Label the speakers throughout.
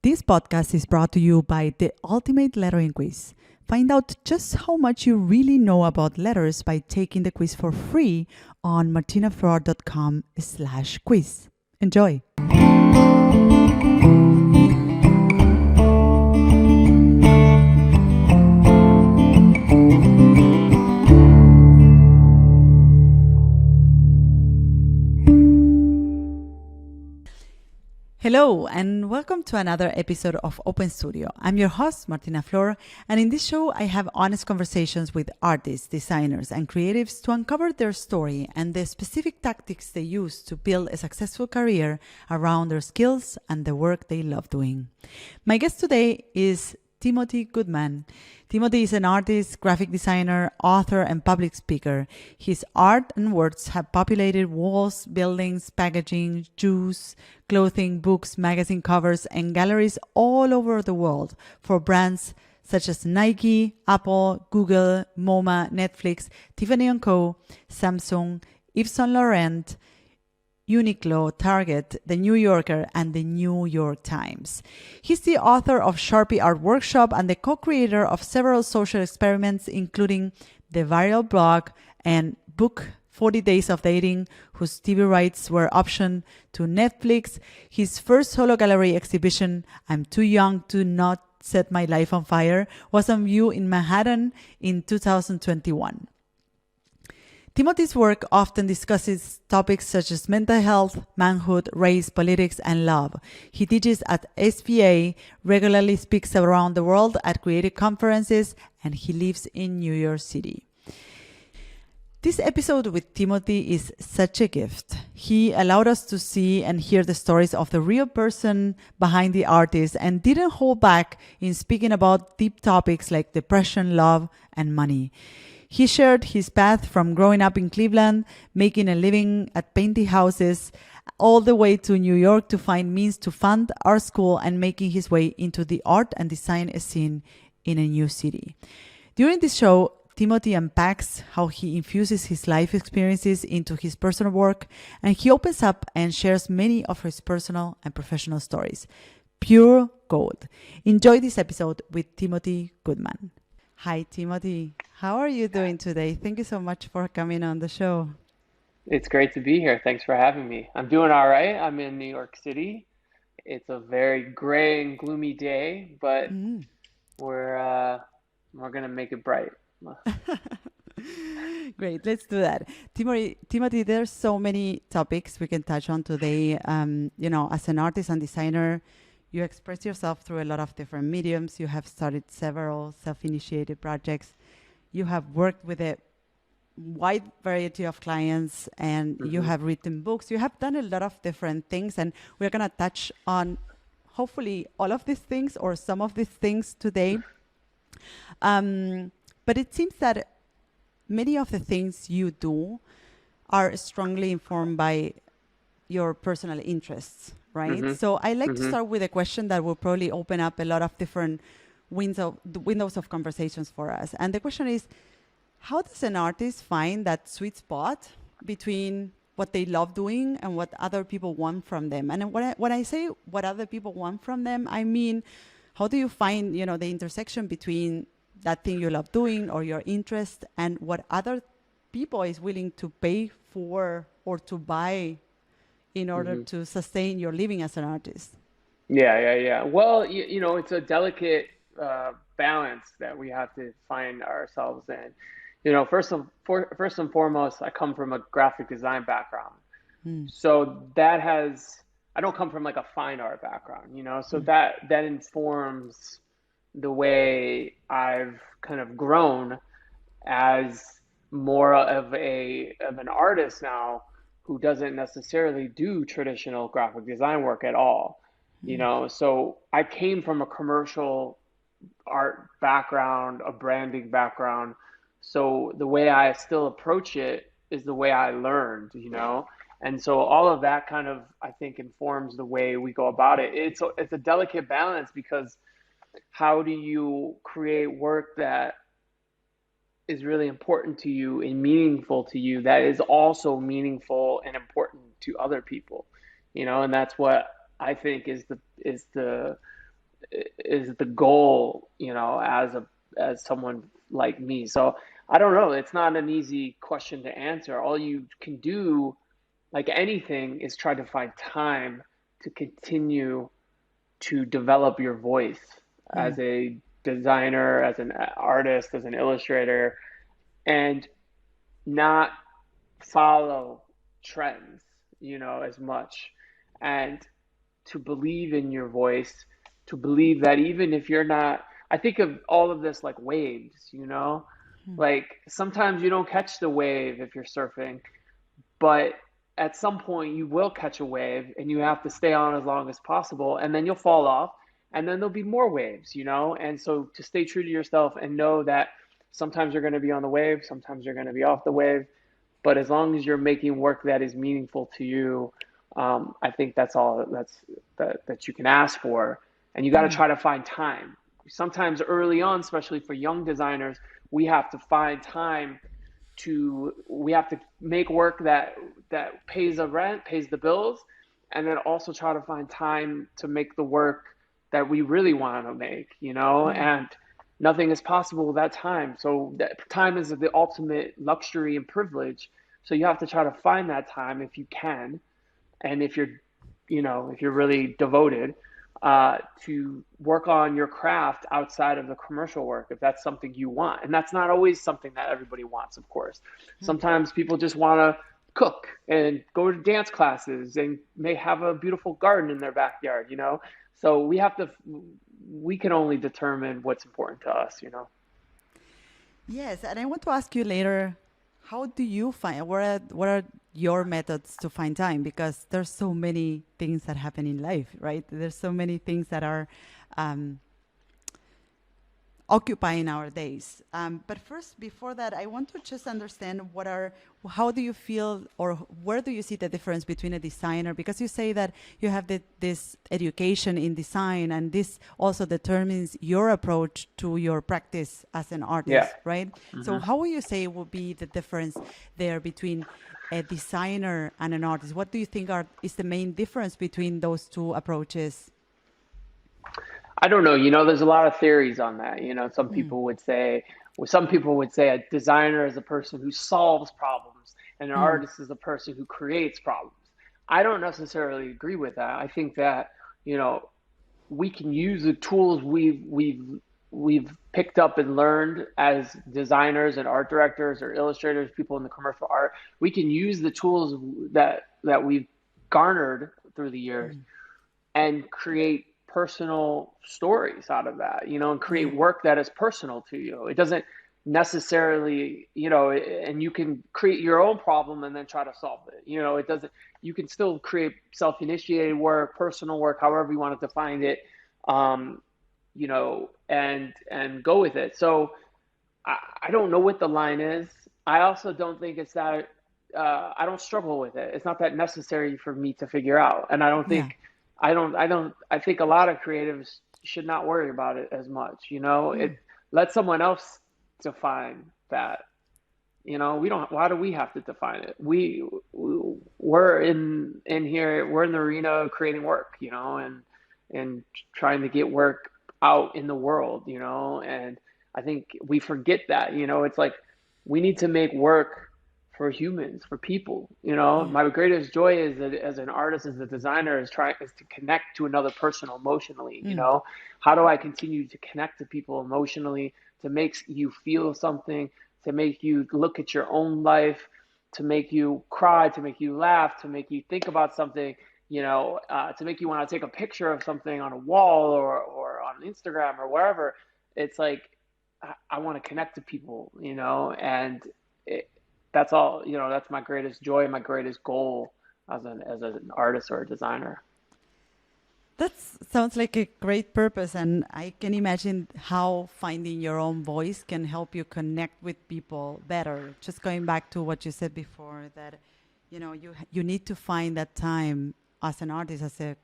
Speaker 1: This podcast is brought to you by the Ultimate Lettering Quiz. Find out just how much you really know about letters by taking the quiz for free on martinaflor.com/quiz. Enjoy! Hello, and welcome to another episode of Open Studio. I'm your host, Martina Flor, and in this show, I have honest conversations with artists, designers, and creatives to uncover their story and the specific tactics they use to build a successful career around their skills and the work they love doing. My guest today is Timothy Goodman. Timothy is an artist, graphic designer, author, and public speaker. His art and words have populated walls, buildings, packaging, shoes, clothing, books, magazine covers, and galleries all over the world for brands such as Nike, Apple, Google, MoMA, Netflix, Tiffany Co, Samsung, Yves Saint Laurent, Uniqlo, Target, The New Yorker, and The New York Times. He's the author of Sharpie Art Workshop and the co-creator of several social experiments, including the viral blog and book 40 Days of Dating, whose TV rights were optioned to Netflix. His first solo gallery exhibition, I'm Too Young to Not Set My Life on Fire, was on view in Manhattan in 2021. Timothy's work often discusses topics such as mental health, manhood, race, politics, and love. He teaches at SVA, regularly speaks around the world at creative conferences, and he lives in New York City. This episode with Timothy is such a gift. He allowed us to see and hear the stories of the real person behind the artist and didn't hold back in speaking about deep topics like depression, love, and money. He shared his path from growing up in Cleveland, making a living at painting houses, all the way to New York to find means to fund art school and making his way into the art and design scene in a new city. During this show, Timothy unpacks how he infuses his life experiences into his personal work, and he opens up and shares many of his personal and professional stories. Pure gold. Enjoy this episode with Timothy Goodman. Hi, Timothy. How are you doing today? Thank you so much for coming on the show.
Speaker 2: It's great to be here. Thanks for having me. I'm doing all right. I'm in New York City. It's a very gray and gloomy day, but
Speaker 1: Mm.
Speaker 2: we're uh we're gonna make it bright.
Speaker 1: Great, let's do that. Timothy, there's so many topics we can touch on today. As an artist and designer, you express yourself through a lot of different mediums. You have started several self-initiated projects. You have worked with a wide variety of clients, and you
Speaker 2: hmm
Speaker 1: have written books. You have done a lot of different things, and we're going to touch on hopefully all of these things or some of these things today. But it seems that many of the things you do are strongly informed by your personal interests, right?
Speaker 2: hmm
Speaker 1: So I like to
Speaker 2: hmm
Speaker 1: start with a question that will probably open up a lot of different windows of conversations for us. And the question is, how does an artist find that sweet spot between what they love doing and what other people want from them? And when I say what other people want from them, I mean, how do you find, the intersection between that thing you love doing or your interest and what other people is willing to pay for or to buy in order
Speaker 2: hmm
Speaker 1: to sustain your living as an artist?
Speaker 2: Yeah. Well, it's a delicate balance that we have to find ourselves in. First and foremost, I come from a graphic design background.
Speaker 1: Mm,
Speaker 2: So I don't come from like a fine art background, so
Speaker 1: mm,
Speaker 2: that informs the way I've kind of grown as more of an artist now who doesn't necessarily do traditional graphic design work at all.
Speaker 1: mm,
Speaker 2: So I came from a commercial art background, a branding background. So the way I still approach it is the way I learned. And so all of that kind of, I think, informs the way we go about it. It's a delicate balance because how do you create work that is really important to you and meaningful to you that is also meaningful and important to other people, and that's what I think is the is the goal, you know, as someone like me. So I don't know. It's not an easy question to answer. All you can do, like anything, is try to find time to continue to develop your voice
Speaker 1: Mm,
Speaker 2: as a designer, as an artist, as an illustrator, and not follow trends, you know, as much. And to believe in your voice, to believe that even if you're not, I think of all of this like waves, you know, like sometimes you don't catch the wave if you're surfing, but at some point you will catch a wave and you have to stay on as long as possible and then you'll fall off and then there'll be more waves, you know? And so to stay true to yourself and know that sometimes you're going to be on the wave, sometimes you're going to be off the wave, but as long as you're making work that is meaningful to you, I think that's all that you can ask for. And you got to
Speaker 1: mm,
Speaker 2: try to find time. Sometimes early on, especially for young designers, we have to find time we have to make work that pays the rent, pays the bills, and then also try to find time to make the work that we really want to make, you know,
Speaker 1: mm.
Speaker 2: and nothing is possible without time. So that time is the ultimate luxury and privilege. So you have to try to find that time if you can, and if you're, you know, if you're really devoted, to work on your craft outside of the commercial work, if that's something you want. And that's not always something that everybody wants, of course. Sometimes people just want to cook and go to dance classes and may have a beautiful garden in their backyard, you know? So we can only determine what's important to us, you know?
Speaker 1: Yes, and I want to ask you later, how do you find, what are your methods to find time? Because there's so many things that happen in life, right? There's so many things that are um, occupying our days. But first, before that, I want to just understand how do you feel, or where do you see the difference between a designer? Because you say that you have this education in design, and this also determines your approach to your practice as an
Speaker 2: Yeah.
Speaker 1: artist, right? So, how would you say would be the difference there between a designer and an artist? What do you think is the main difference between those two approaches?
Speaker 2: I don't know. You know, there's a lot of theories on that. You know,
Speaker 1: Mm,
Speaker 2: some people would say a designer is a person who solves problems and an
Speaker 1: mm,
Speaker 2: artist is a person who creates problems. I don't necessarily agree with that. I think that, you know, we can use the tools we've picked up and learned as designers and art directors or illustrators, people in the commercial art. We can use the tools that we've garnered through the years
Speaker 1: mm,
Speaker 2: and create personal stories out of that, you know, and create
Speaker 1: yeah.
Speaker 2: work that is personal to you. It doesn't necessarily, you know, and you can create your own problem and then try to solve it. You know, it doesn't, you can still create self-initiated work, personal work, however you want to define it, um, you know, and go with it. So I don't know what the line is. I also don't think it's that I don't struggle with it. It's not that necessary for me to figure out. And
Speaker 1: Yeah.
Speaker 2: I think a lot of creatives should not worry about it as much, you know?
Speaker 1: Mm,
Speaker 2: Let someone else define that. You know, we don't, why do we have to define it? We're in here, we're in the arena creating work, you know, and trying to get work out in the world, you know, and I think we forget that, you know, it's like we need to make work for humans, for people, you know.
Speaker 1: yeah.
Speaker 2: My greatest joy is that as an artist, as a designer, is to connect to another person emotionally, you
Speaker 1: Mm,
Speaker 2: know. How do I continue to connect to people emotionally, to make you feel something, to make you look at your own life, to make you cry, to make you laugh, to make you think about something, you know, to make you want to take a picture of something on a wall or on Instagram or wherever. It's like I want to connect to people, you know, and it, that's all, you know, that's my greatest joy, my greatest goal as an artist or a designer.
Speaker 1: that sounds like a great purpose, and I can imagine how finding your own voice can help you connect with people better. Just going back to what you said before, that you need to find that time as an artist, as a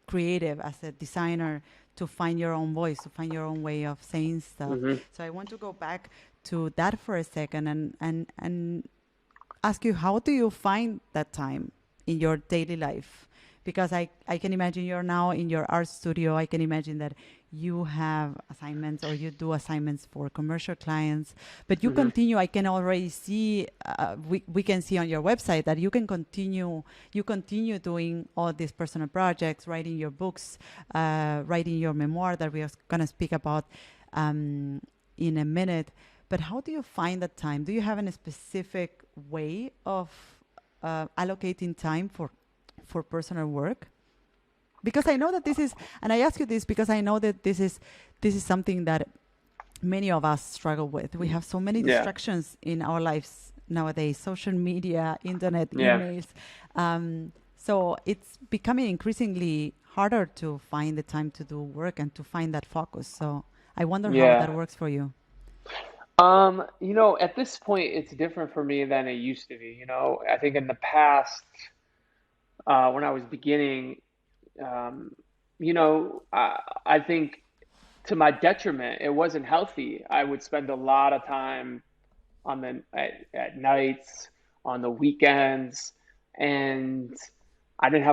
Speaker 1: creative, as a designer, to find your own voice, to find your own way of saying stuff.
Speaker 2: Hmm.
Speaker 1: So I want to go back to that for a second and ask you, how do you find that time in your daily life? because I can imagine you're now in your art studio. I can imagine that you have assignments or you do assignments for commercial clients, but you
Speaker 2: Hmm.
Speaker 1: continue. I can already see, we can see on your website that you continue doing all these personal projects, writing your books, writing your memoir that we are going to speak about in a minute. But how do you find that time? Do you have a specific way of allocating time for personal work? Because I know that this is, and I ask you this because I know that this is something that many of us struggle with. We have so many
Speaker 2: Yeah.
Speaker 1: distractions in our lives nowadays: social media, internet,
Speaker 2: Yeah.
Speaker 1: emails. So it's becoming increasingly harder to find the time to do work and to find that focus. So I wonder how that
Speaker 2: Yeah.
Speaker 1: works for you.
Speaker 2: At this point, it's different for me than it used to be. I think in the past, when I was beginning, um, I think to my detriment, it wasn't healthy. I would spend a lot of time at nights, on the weekends, and I didn't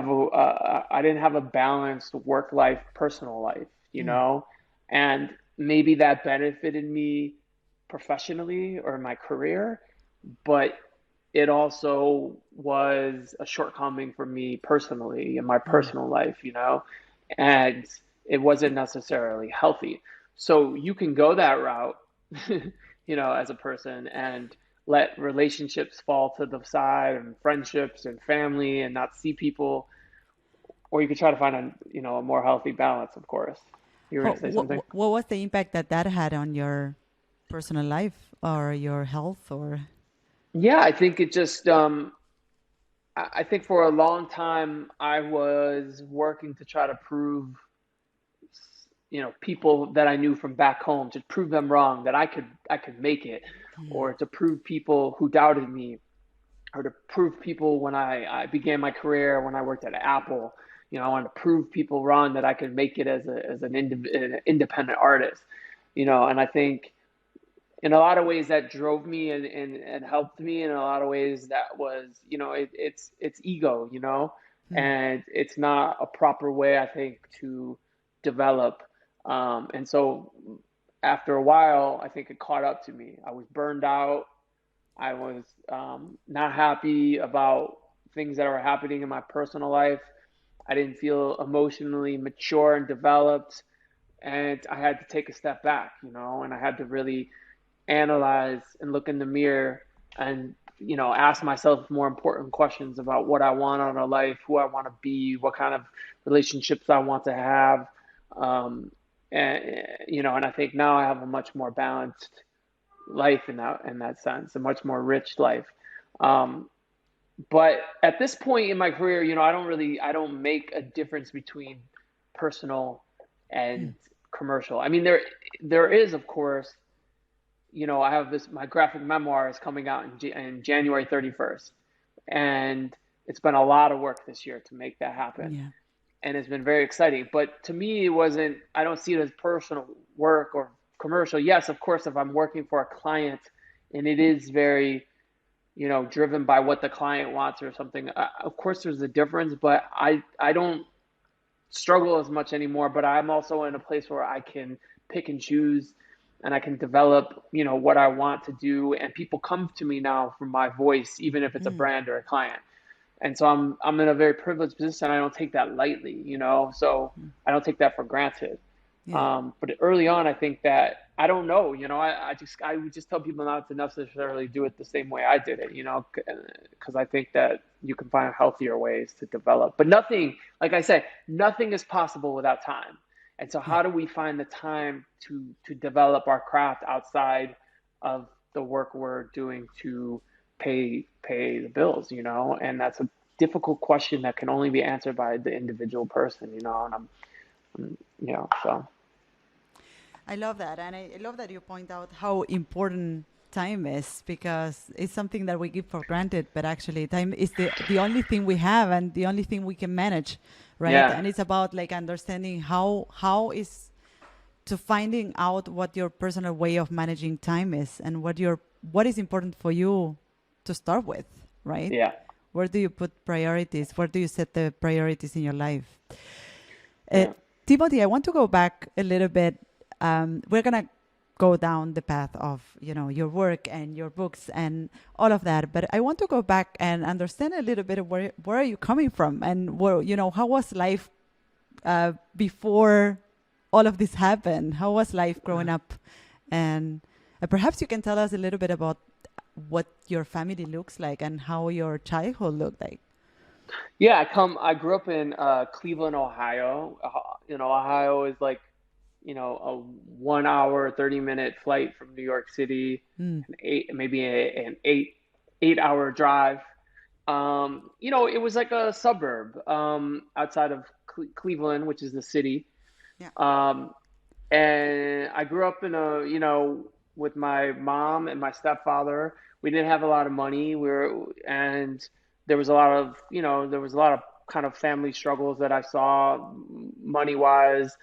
Speaker 2: have a balanced work life, personal life,
Speaker 1: Mm.
Speaker 2: and maybe that benefited me professionally or in my career, but it also was a shortcoming for me personally in my
Speaker 1: Mm.
Speaker 2: personal life, and it wasn't necessarily healthy. So you can go that route, as a person and let relationships fall to the side and friendships and family and not see people, or you could try to find a more healthy balance, of course. You were
Speaker 1: Oh,
Speaker 2: going to say something?
Speaker 1: what was the impact that that had on your personal life or your health or?
Speaker 2: Yeah, I think it just I think for a long time I was working to try to prove, people that I knew from back home, to prove them wrong, that I could make it, or to prove people who doubted me, or to prove people when I began my career when I worked at Apple. I wanted to prove people wrong that I could make it an independent artist. And I think in a lot of ways that drove me and helped me. In a lot of ways that was, it's ego,
Speaker 1: Mm.
Speaker 2: and it's not a proper way, I think, to develop. And so after a while, I think it caught up to me. I was burned out. I was not happy about things that were happening in my personal life. I didn't feel emotionally mature and developed, and I had to take a step back, and I had to really analyze and look in the mirror and ask myself more important questions about what I want out of life, who I want to be, what kind of relationships I want to have. And I think now I have a much more balanced life in that sense, a much more rich life. Um, but at this point in my career, I don't make a difference between personal and commercial. I mean, there is, of course, I have my graphic memoir is coming out in January 31st, and it's been a lot of work this year to make that happen,
Speaker 1: Yeah.
Speaker 2: and it's been very exciting. But to me, it wasn't. I don't see it as personal work or commercial. Yes, of course, if I'm working for a client, and it is very, driven by what the client wants or something. Of course, there's a difference, but I don't struggle as much anymore, but I'm also in a place where I can pick and choose, and I can develop, what I want to do. And people come to me now for my voice, even if it's a
Speaker 1: Mm.
Speaker 2: brand or a client. And so I'm in a very privileged position. I don't take that lightly, so I don't take that for granted.
Speaker 1: Yeah.
Speaker 2: But early on, I think that I don't know, I would just tell people not to necessarily do it the same way I did it, because I think that you can find healthier ways to develop. But nothing, like I said, nothing is possible without time. And so,
Speaker 1: Yeah.
Speaker 2: how do we find the time to develop our craft outside of the work we're doing to pay the bills, And that's a difficult question that can only be answered by the individual person, And so.
Speaker 1: I love that. And I love that you point out how important time is because it's something that we give for granted, but actually time is the only thing we have and the only thing we can manage, right?
Speaker 2: Yeah.
Speaker 1: And it's about like understanding how is to finding out what your personal way of managing time is and what is important for you to start with, right?
Speaker 2: Yeah.
Speaker 1: Where do you put priorities? Where do you set the priorities in your life? Uh,
Speaker 2: Yeah.
Speaker 1: Timothy, I want to go back a little bit. We're gonna go down the path of your work and your books and all of that, but I want to go back and understand a little bit of where are you coming from, and where how was life before all of this happened? How was life growing up? And perhaps you can tell us a little bit about what your family looks like and how your childhood looked like.
Speaker 2: Yeah, I grew up in Cleveland, Ohio. Ohio is like, a 1 hour, 30-minute flight from New York City,
Speaker 1: Mm,
Speaker 2: maybe an 8 hour drive. It was like a suburb outside of Cleveland, which is the city.
Speaker 1: yeah.
Speaker 2: Um, and I grew up with my mom and my stepfather. We didn't have a lot of money. And there was a lot of, kind of family struggles that I saw money wise.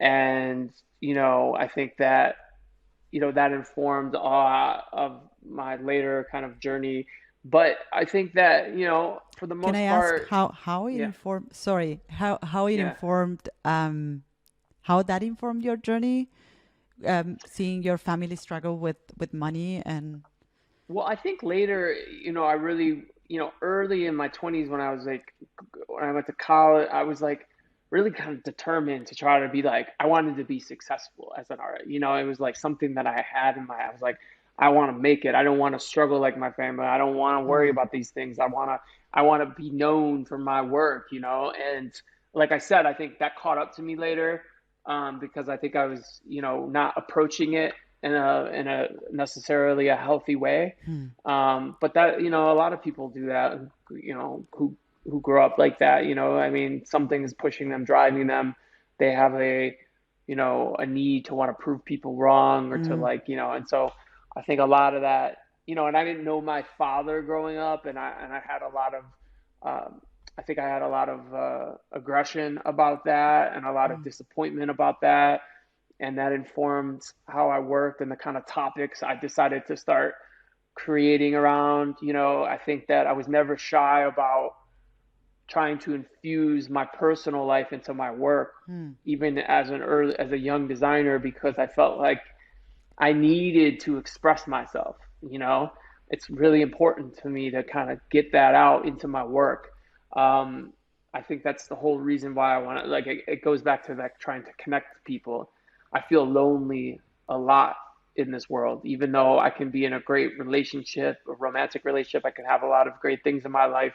Speaker 2: And, I think that, that informed a lot of my later kind of journey. But I think that, for the
Speaker 1: Can I
Speaker 2: most
Speaker 1: ask
Speaker 2: part,
Speaker 1: how it
Speaker 2: yeah,
Speaker 1: informed? Sorry, how it
Speaker 2: yeah.
Speaker 1: informed? How that informed your journey? Seeing your family struggle with money and.
Speaker 2: Well, I think later, I really, early in my 20s when I was like, when I went to college, I was like really kind of determined to try to be like, I wanted to be successful as an artist. It was like something that I had I was like, I want to make it. I don't want to struggle like my family. I don't want to worry
Speaker 1: Mm,
Speaker 2: about these things. I want to be known for my work, and like I said, I think that caught up to me later, because I think I was, not approaching it in a necessarily a healthy way.
Speaker 1: mm,
Speaker 2: But that, a lot of people do that, who grow up like that, I mean, something is pushing them, driving them. They have a need to want to prove people wrong or to
Speaker 1: mm,
Speaker 2: like, and so I think a lot of that, and I didn't know my father growing up, and I had a lot of, um, I think I had a lot of aggression about that and a lot of
Speaker 1: mm,
Speaker 2: disappointment about that, and that informed how I worked and the kind of topics I decided to start creating around. I think that I was never shy about trying to infuse my personal life into my work,
Speaker 1: mm,
Speaker 2: even as a young designer, because I felt like I needed to express myself. It's really important to me to kind of get that out into my work. Um, I think that's the whole reason why I want to, like, it goes back to like trying to connect to people. I feel lonely a lot in this world, even though I can be in a great relationship, a romantic relationship. I can have a lot of great things in my life.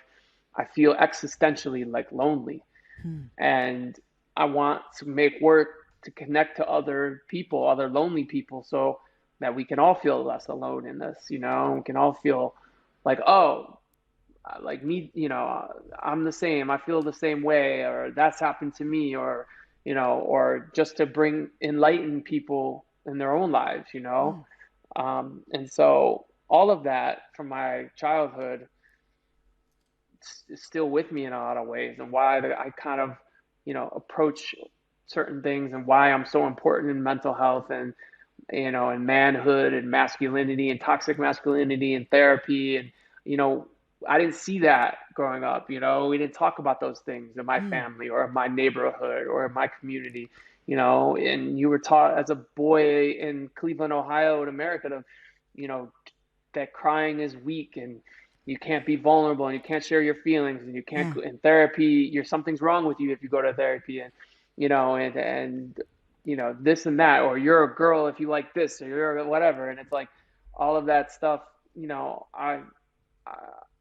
Speaker 2: I feel existentially like lonely,
Speaker 1: mm.
Speaker 2: and I want to make work to connect to other people, other lonely people, so that we can all feel less alone in this. We can all feel like, oh, like me, I'm the same. I feel the same way, or that's happened to me, or just to enlighten people in their own lives.
Speaker 1: Mm.
Speaker 2: And so all of that from my childhood is still with me in a lot of ways, and why I kind of, approach certain things, and why I'm so important in mental health, and and manhood and masculinity and toxic masculinity and therapy. And you know I didn't see that growing up. We didn't talk about those things in my
Speaker 1: Mm.
Speaker 2: family or in my neighborhood or in my community. And you were taught as a boy in Cleveland, Ohio, in America, to you know that crying is weak, and you can't be vulnerable, and you can't share your feelings, and you can't
Speaker 1: Yeah.
Speaker 2: in therapy, something's wrong with you if you go to therapy. And this and that, or you're a girl if you like this, or you're whatever. And it's like all of that stuff. I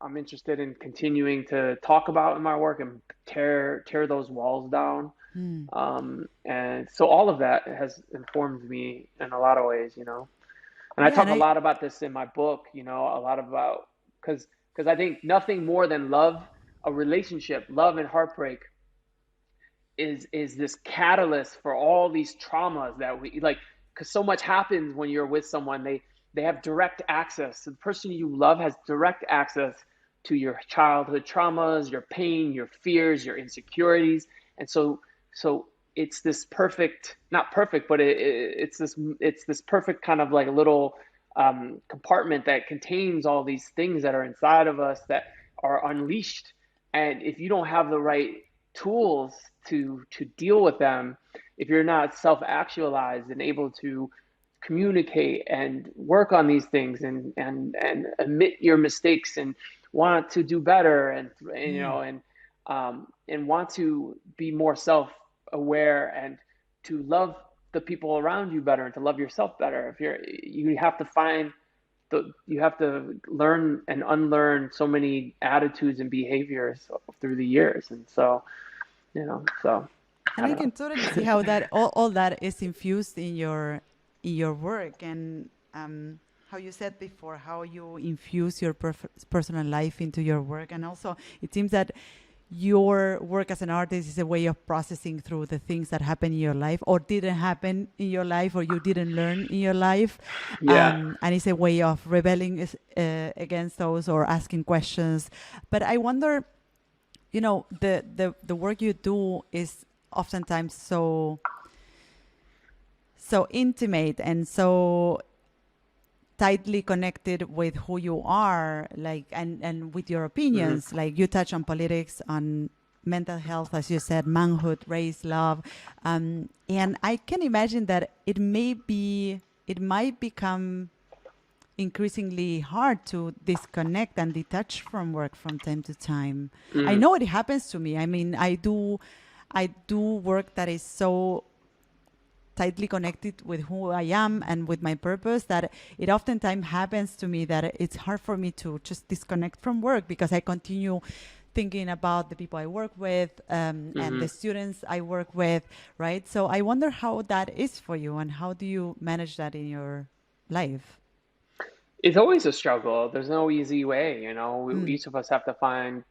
Speaker 2: I'm interested in continuing to talk about in my work and tear those walls down.
Speaker 1: Mm.
Speaker 2: And so all of that has informed me in a lot of ways. And I
Speaker 1: Yeah,
Speaker 2: talk
Speaker 1: and
Speaker 2: a
Speaker 1: I.
Speaker 2: lot about this in my book, a lot about, because I think nothing more than love, a relationship, love and heartbreak is this catalyst for all these traumas that we like, because so much happens when you're with someone. They have direct access. The person you love has direct access to your childhood traumas, your pain, your fears, your insecurities. And so it's this perfect, not perfect, but it's this perfect kind of like little compartment that contains all these things that are inside of us, that are unleashed. And if you don't have the right tools to deal with them, if you're not self-actualized and able to communicate and work on these things and admit your mistakes and want to do better and you know and want to be more self-aware and to love the people around you better and to love yourself better. If you have to find you have to learn and unlearn so many attitudes and behaviors through the years. And so, so
Speaker 1: And
Speaker 2: I
Speaker 1: I
Speaker 2: don't
Speaker 1: can
Speaker 2: know.
Speaker 1: totally see how that all that is infused in your work, and how you said before, how you infuse your personal life into your work. And also it seems that your work as an artist is a way of processing through the things that happen in your life or didn't happen in your life or you didn't learn in your life.
Speaker 2: Yeah.
Speaker 1: And it's a way of rebelling against those or asking questions. But I wonder, the work you do is oftentimes so intimate and so tightly connected with who you are, like, and with your
Speaker 2: Hmm.
Speaker 1: opinions. Like, you touch on politics, on mental health, as you said, manhood, race, love. And I can imagine that it might become increasingly hard to disconnect and detach from work from time to time. I
Speaker 2: Mm.
Speaker 1: know it happens to me. I mean, I do work that is so tightly connected with who I am and with my purpose that it oftentimes happens to me that it's hard for me to just disconnect from work because I continue thinking about the people I work with, and
Speaker 2: Hmm.
Speaker 1: the students I work with, right? So I wonder how that is for you and how do you manage that in your life?
Speaker 2: It's always a struggle. There's no easy way,
Speaker 1: Mm.
Speaker 2: each of us have to find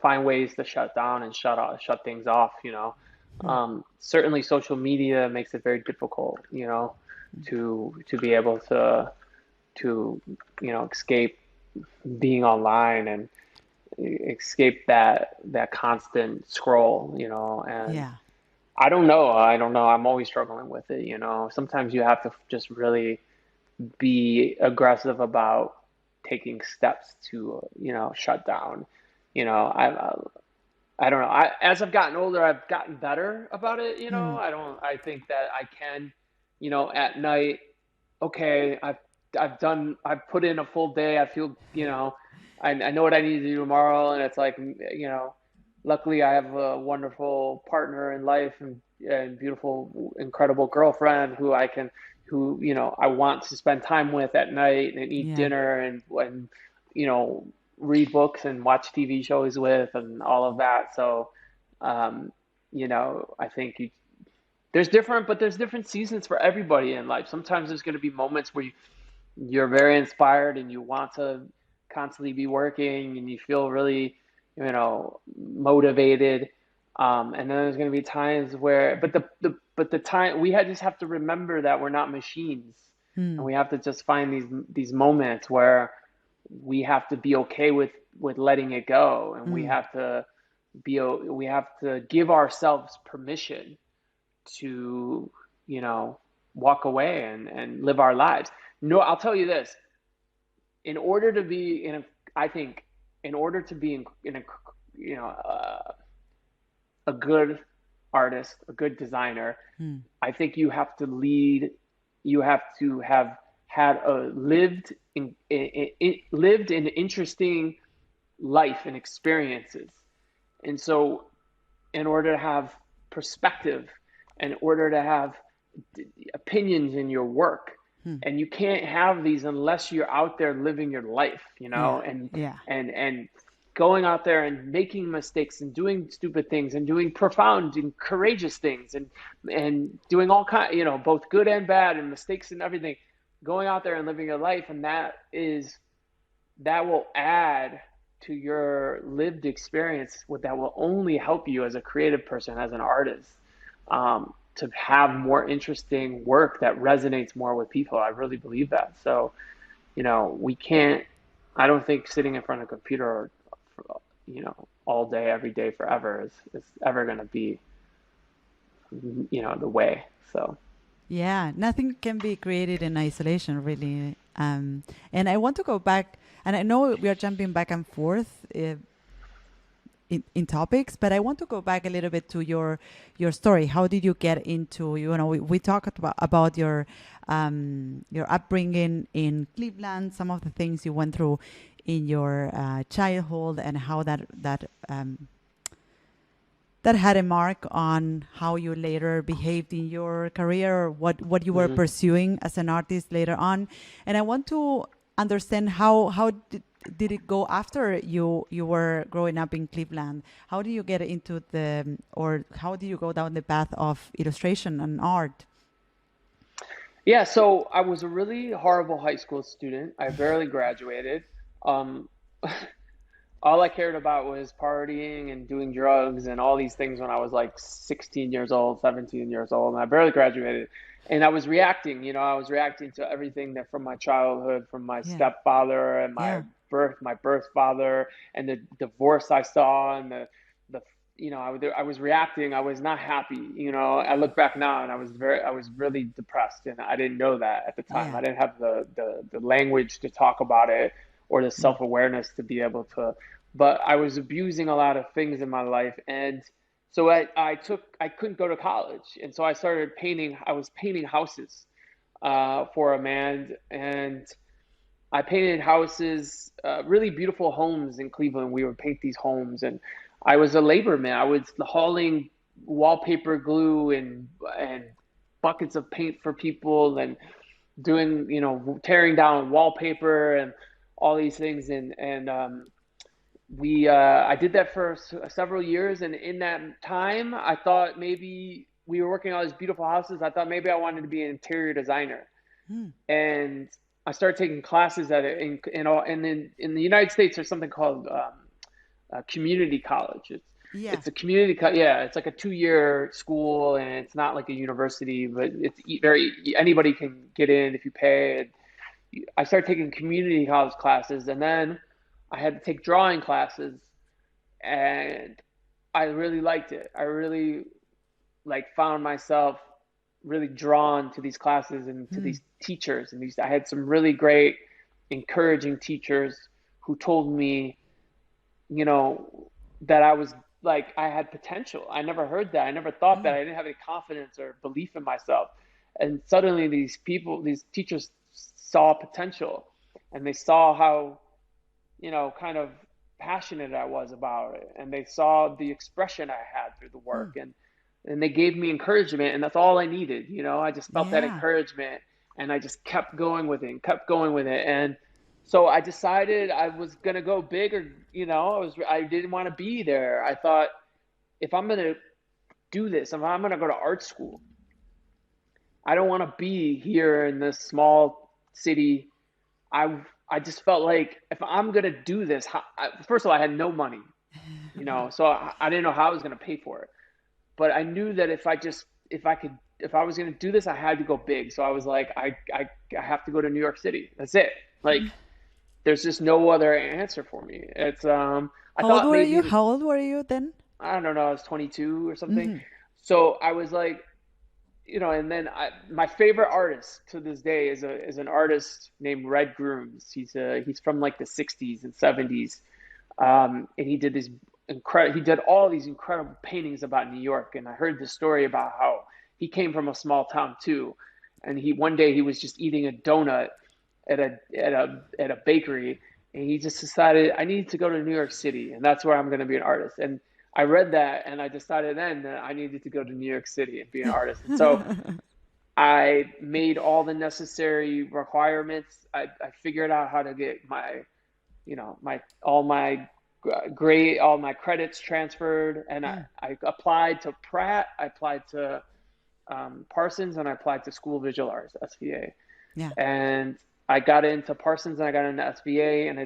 Speaker 2: find ways to shut down and shut things off.
Speaker 1: Mm.
Speaker 2: Certainly social media makes it very difficult, to be able to escape being online and escape that constant scroll, and
Speaker 1: Yeah.
Speaker 2: I don't know. I'm always struggling with it, Sometimes you have to just really be aggressive about taking steps to, shut down. You know, I don't know. As I've gotten older, I've gotten better about it,
Speaker 1: Mm.
Speaker 2: I think that I can, at night, okay, I've put in a full day. I feel, I know what I need to do tomorrow. And it's like, luckily I have a wonderful partner in life and beautiful, incredible girlfriend who I want to spend time with at night and eat
Speaker 1: Yeah.
Speaker 2: dinner and, you know, read books and watch TV shows with and all of that. So, um, I think there's different seasons for everybody in life. Sometimes there's going to be moments where you're very inspired and you want to constantly be working and you feel really, motivated. And then there's going to be times where, but the time just have to remember that we're not machines, and
Speaker 1: Mm.
Speaker 2: we have to just find these moments where we have to be okay with letting it go, and
Speaker 1: Mm.
Speaker 2: we have to give ourselves permission to, walk away and live our lives. No, I'll tell you this, in order to be in a, I think, in order to be in a, a good artist, a good designer,
Speaker 1: Mm.
Speaker 2: I think you have to have had a lived in interesting life and experiences. And so in order to have perspective, in order to have opinions in your work,
Speaker 1: Mm.
Speaker 2: and you can't have these unless you're out there living your life,
Speaker 1: Yeah.
Speaker 2: and
Speaker 1: Yeah.
Speaker 2: going out there and making mistakes and doing stupid things and doing profound and courageous things and doing all kind, both good and bad and mistakes and everything, going out there and living your life. And that will add to your lived experience, that will only help you as a creative person, as an artist, to have more interesting work that resonates more with people. I really believe that. So, we can't, I don't think sitting in front of a computer, all day, every day, forever is ever going to be, the way. So,
Speaker 1: Yeah, nothing can be created in isolation, really. And I want to go back, and I know we are jumping back and forth in topics, but I want to go back a little bit to your story. How did you get into, we talked about your upbringing in Cleveland, some of the things you went through in your childhood, and how that had a mark on how you later behaved in your career, or what you were
Speaker 2: Hmm.
Speaker 1: pursuing as an artist later on. And I want to understand how did it go after you were growing up in Cleveland? How did you get into or how did you go down the path of illustration and art?
Speaker 2: Yeah, so I was a really horrible high school student. I barely graduated. Um, all I cared about was partying and doing drugs and all these things when I was like 16 years old, 17 years old, and I barely graduated. And I was reacting, I was reacting to everything that from my childhood, from my
Speaker 1: Yeah,
Speaker 2: stepfather and
Speaker 1: yeah,
Speaker 2: my birth father, and the divorce I saw, and the, I was reacting. I was not happy. I look back now and I was really depressed, and I didn't know that at the time.
Speaker 1: yeah.
Speaker 2: I didn't have the language to talk about it or the
Speaker 1: Mm.
Speaker 2: self-awareness to be able to, but I was abusing a lot of things in my life. And so I couldn't go to college. And so I started painting. I was painting houses for a man. And I painted houses, really beautiful homes in Cleveland. We would paint these homes. And I was a laborman. I was hauling wallpaper glue and buckets of paint for people, and doing, tearing down wallpaper and all these things. And we I did that for several years, and in that time I thought maybe we were working on these beautiful houses. I thought maybe I wanted to be an interior designer,
Speaker 1: Mm.
Speaker 2: and I started taking classes at it in the United States. There's something called community college.
Speaker 1: Yeah.
Speaker 2: It's a community yeah, it's like a 2-year school, and it's not like a university, but it's very anybody can get in if you pay. And I started taking community college classes, and then I had to take drawing classes, and I really liked it. I really found myself really drawn to these classes and to
Speaker 1: Mm.
Speaker 2: these teachers, and these I had some really great encouraging teachers who told me, you know, that I was I had potential. I never heard that. I never thought that.
Speaker 1: Mm.
Speaker 2: I didn't have any confidence or belief in myself. And suddenly these teachers saw potential, and they saw how, kind of passionate I was about it. And they saw the expression I had through the work,
Speaker 1: Mm.
Speaker 2: and they gave me encouragement, and that's all I needed. I just felt that
Speaker 1: Yeah.
Speaker 2: encouragement, and I just kept going with it and kept going with it. And so I decided I was gonna go big, or I didn't want to be there. I thought, if I'm gonna do this, if I'm gonna go to art school, I don't want to be here in this small city. I just felt like, if I'm gonna do this, first of all, I had no money, so I didn't know how I was gonna pay for it. But I knew that if I was gonna do this, I had to go big. So I was like, I have to go to New York City. That's it. There's just no other answer for me. I
Speaker 1: How old
Speaker 2: thought
Speaker 1: were you?
Speaker 2: maybe,
Speaker 1: How old were you then?
Speaker 2: I don't know, I was 22 or something.
Speaker 1: Hmm.
Speaker 2: So I was like, and then my favorite artist to this day is an artist named Red Grooms. He's from like the 60s and 70s, and he did all these incredible paintings about New York. And I heard this story about how he came from a small town too, and one day he was just eating a donut at a bakery, and he just decided, I need to go to New York City, and that's where I'm going to be an artist. And I read that, and I decided then that I needed to go to New York City and be an artist. And so I made all the necessary requirements. I figured out how to get my all my credits transferred, and
Speaker 1: Mm.
Speaker 2: I applied to Pratt, I applied to Parsons, and I applied to School of Visual Arts, SVA.
Speaker 1: Yeah.
Speaker 2: And I got into Parsons, and I got into SVA, and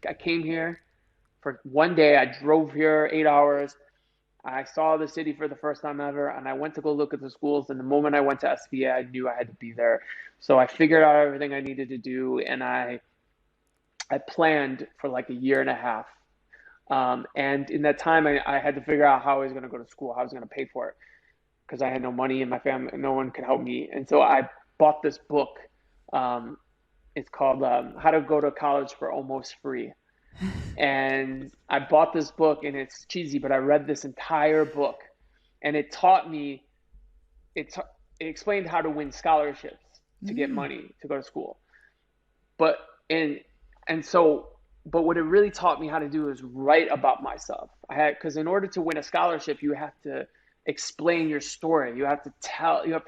Speaker 2: I came here for one day. I drove here 8 hours. I saw the city for the first time ever, and I went to go look at the schools. And the moment I went to SVA, I knew I had to be there. So I figured out everything I needed to do, and I planned for like a year and a half. And in that time, I had to figure out how I was going to go to school, how I was going to pay for it, because I had no money, and my family, no one could help me. And so I bought this book Um, it's called How to Go to College for Almost Free. And I bought this book, and it's cheesy, but I read this entire book, and it taught me, it, ta- it explained how to win scholarships to get
Speaker 1: Mm,
Speaker 2: money to go to school. But and and so but what it really taught me how to do is write about myself. I had because in order to win a scholarship, you have to explain your story. You have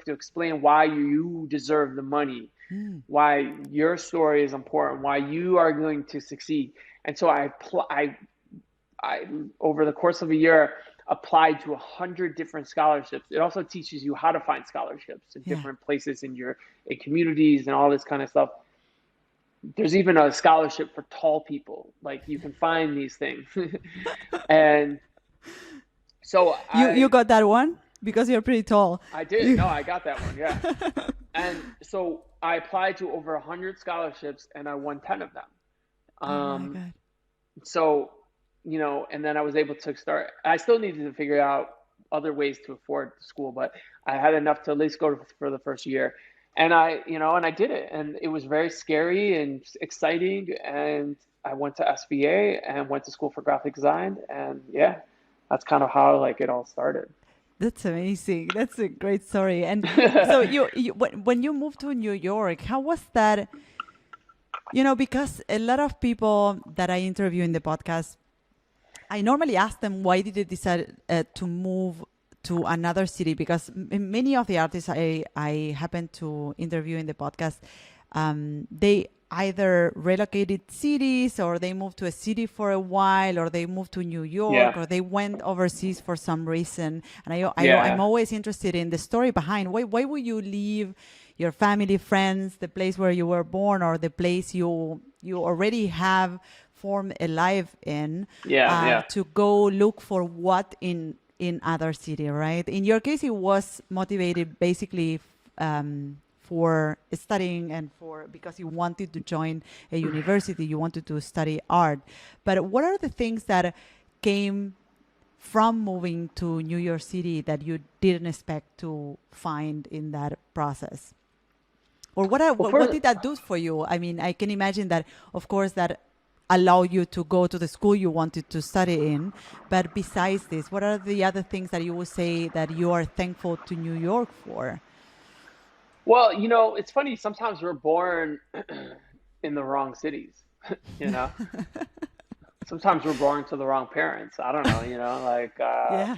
Speaker 2: to explain why you deserve the money,
Speaker 1: mm.
Speaker 2: why your story is important, why you are going to succeed. And so I over the course of a year applied to 100 different scholarships. It also teaches you how to find scholarships in
Speaker 1: Yeah.
Speaker 2: different places in communities and all this kind of stuff. There's even a scholarship for tall people. Like you can find these things. And so
Speaker 1: You got that one because you're pretty tall.
Speaker 2: I did.
Speaker 1: You
Speaker 2: No, I got that one. Yeah. And so I applied to over 100 scholarships and I won 10 of them.
Speaker 1: Oh my
Speaker 2: Um,
Speaker 1: God.
Speaker 2: so, and then I was able to start. I still needed to figure out other ways to afford school, but I had enough to at least go for the first year. And I did it. And it was very scary and exciting. And I went to SVA and went to school for graphic design. And yeah, that's kind of how like it all started.
Speaker 1: That's amazing. That's a great story. And so you when you moved to New York, how was that? Because a lot of people that I interview in the podcast, I normally ask them why did they decide to move to another city because many of the artists I happen to interview in the podcast, they either relocated cities or they moved to a city for a while or they moved to New York
Speaker 2: Yeah.
Speaker 1: or they went overseas for some reason. And I'm
Speaker 2: Yeah.
Speaker 1: always interested in the story behind why would you leave your family, friends, the place where you were born or the place you already have formed a life in
Speaker 2: Yeah. Yeah.
Speaker 1: to go look for what in other city, right? In your case, it was motivated basically for studying and for because you wanted to join a university, you wanted to study art. But what are the things that came from moving to New York City that you didn't expect to find in that process? Or
Speaker 2: Well,
Speaker 1: what
Speaker 2: for
Speaker 1: did that do for you? I mean, I can imagine that, of course, that allow you to go to the school you wanted to study in. But besides this, what are the other things that you would say that you are thankful to New York for?
Speaker 2: Well, it's funny. Sometimes we're born in the wrong cities. You know, sometimes we're born to the wrong parents. I don't know. Like
Speaker 1: Yeah,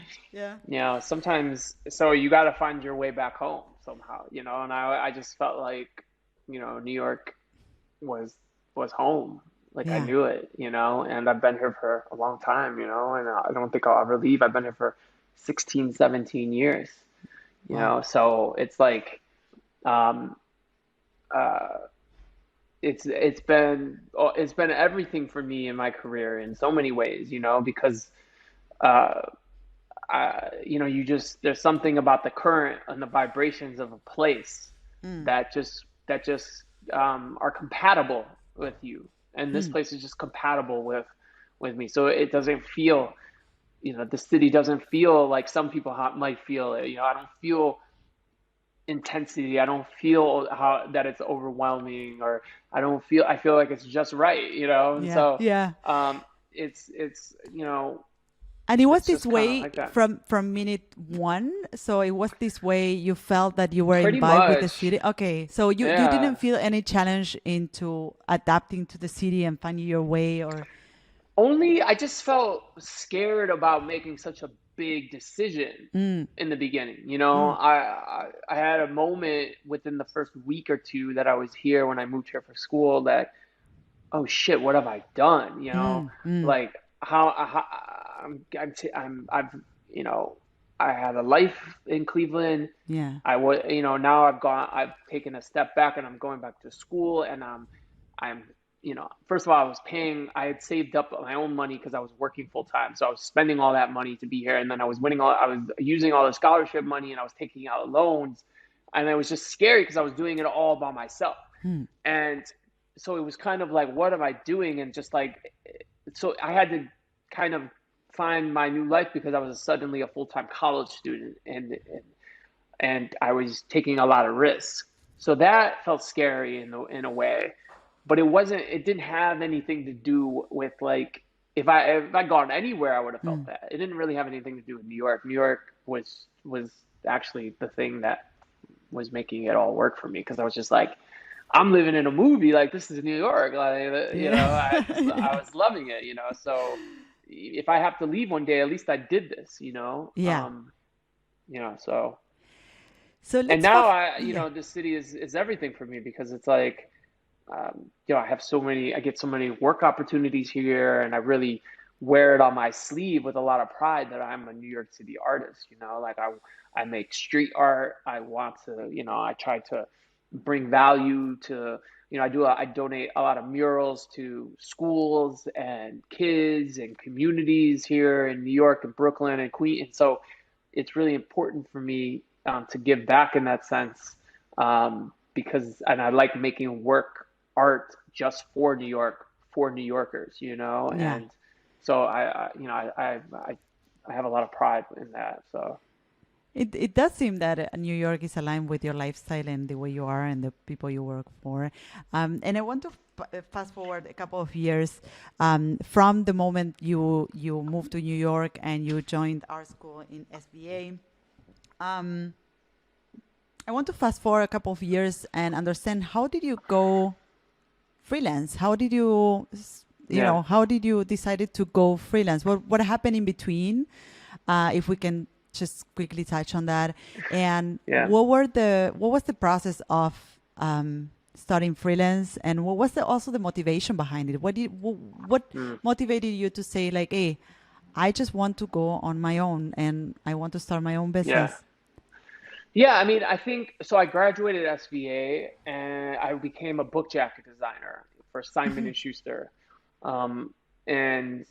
Speaker 1: yeah.
Speaker 2: sometimes. So you got to find your way back home somehow. And I just felt like New York was home. Like I
Speaker 1: Yeah.
Speaker 2: knew it. And I've been here for a long time. And I don't think I'll ever leave. I've been here for 16, 17 years.
Speaker 1: Wow.
Speaker 2: So it's like. Um, uh, it's been everything for me in my career in so many ways, because uh, there's something about the current and the vibrations of a place
Speaker 1: Mm,
Speaker 2: that just are compatible with you, and this
Speaker 1: mm,
Speaker 2: place is just compatible with me. So it doesn't feel, the city doesn't feel like some people might feel it. I don't feel intensity. I don't feel how that it's overwhelming, or I feel like it's just right, And
Speaker 1: yeah,
Speaker 2: so
Speaker 1: yeah.
Speaker 2: um it's
Speaker 1: And it was
Speaker 2: it's
Speaker 1: this
Speaker 2: just kind of
Speaker 1: way
Speaker 2: like that.
Speaker 1: from minute one. So it was this way you felt that you were in
Speaker 2: Pretty
Speaker 1: vibe with the
Speaker 2: much.
Speaker 1: city. Okay. So you
Speaker 2: Yeah.
Speaker 1: didn't feel any challenge into adapting to the city and finding your way or
Speaker 2: Only I just felt scared about making such a big decision
Speaker 1: mm,
Speaker 2: in the beginning.
Speaker 1: mm,
Speaker 2: I had a moment within the first week or two that I was here when I moved here for school that, oh shit, what have I done?
Speaker 1: mm, mm.
Speaker 2: Like how I've you know I had a life in Cleveland.
Speaker 1: Yeah.
Speaker 2: I was now I've taken a step back and I'm going back to school, and I'm first of all, I had saved up my own money because I was working full time, so I was spending all that money to be here, and then I was using all the scholarship money, and I was taking out loans, and it was just scary because I was doing it all by myself.
Speaker 1: Mm,
Speaker 2: And so it was kind of like, what am I doing? And just like, so I had to kind of find my new life because I was suddenly a full-time college student, and I was taking a lot of risks. So that felt scary in a way, but it didn't have anything to do with like if I'd gone anywhere, I would have felt
Speaker 1: Mm.
Speaker 2: that. It didn't really have anything to do with New York. New York was actually the thing that was making it all work for me because I was just like, I'm living in a movie. Like this is New York. Like
Speaker 1: Yeah.
Speaker 2: I
Speaker 1: Yeah.
Speaker 2: was loving it. So if I have to leave one day, at least I did this.
Speaker 1: Yeah.
Speaker 2: So
Speaker 1: So
Speaker 2: and
Speaker 1: let's
Speaker 2: now
Speaker 1: fast. Yeah.
Speaker 2: this city is everything for me because it's like I have I get so many work opportunities here, and I really wear it on my sleeve with a lot of pride that I'm a New York City artist. Like I make street art. I want to, I try to bring value to, I donate a lot of murals to schools and kids and communities here in New York and Brooklyn and Queens. And so it's really important for me to give back in that sense and I like making work art just for New York, for New Yorkers,
Speaker 1: Yeah.
Speaker 2: and so I have a lot of pride in that. So
Speaker 1: It does seem that New York is aligned with your lifestyle and the way you are and the people you work for. And I want to fast forward a couple of years from the moment you moved to New York and you joined art school in SBA. Um, I want to fast forward a couple of years and understand how did you go freelance? How did you,
Speaker 2: yeah,
Speaker 1: how did you decided to go freelance? What happened in between? If we can just quickly touch on that, and
Speaker 2: yeah.
Speaker 1: what was the process of starting freelance, and what was also the motivation behind it? What
Speaker 2: Mm,
Speaker 1: motivated you to say like, hey, I just want to go on my own and I want to start my own
Speaker 2: yeah.
Speaker 1: business?
Speaker 2: Yeah, I mean, I think so. I graduated SVA and I became a book jacket designer for Simon and Schuster, um, and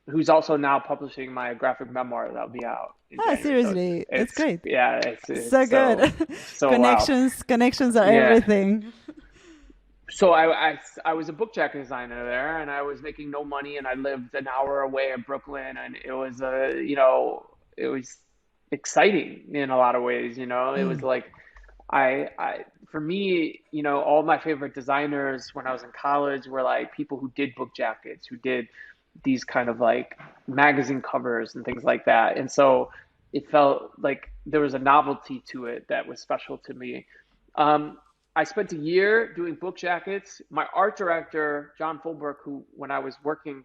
Speaker 2: who's also now publishing my graphic memoir that'll be out in
Speaker 1: Ah,
Speaker 2: January. So
Speaker 1: seriously, that's
Speaker 2: it's
Speaker 1: great.
Speaker 2: yeah,
Speaker 1: So
Speaker 2: it's
Speaker 1: good.
Speaker 2: so wow.
Speaker 1: Connections are
Speaker 2: Yeah.
Speaker 1: everything.
Speaker 2: So I was a book jacket designer there, and I was making no money, and I lived an hour away in Brooklyn, and it was it was exciting in a lot of ways. It was
Speaker 1: Mm,
Speaker 2: like I for me, all my favorite designers when I was in college were like people who did book jackets, who did these kind of like magazine covers and things like that. And so it felt like there was a novelty to it that was special to me. Um, I spent a year doing book jackets. My art director, John Fulbrook, who when I was working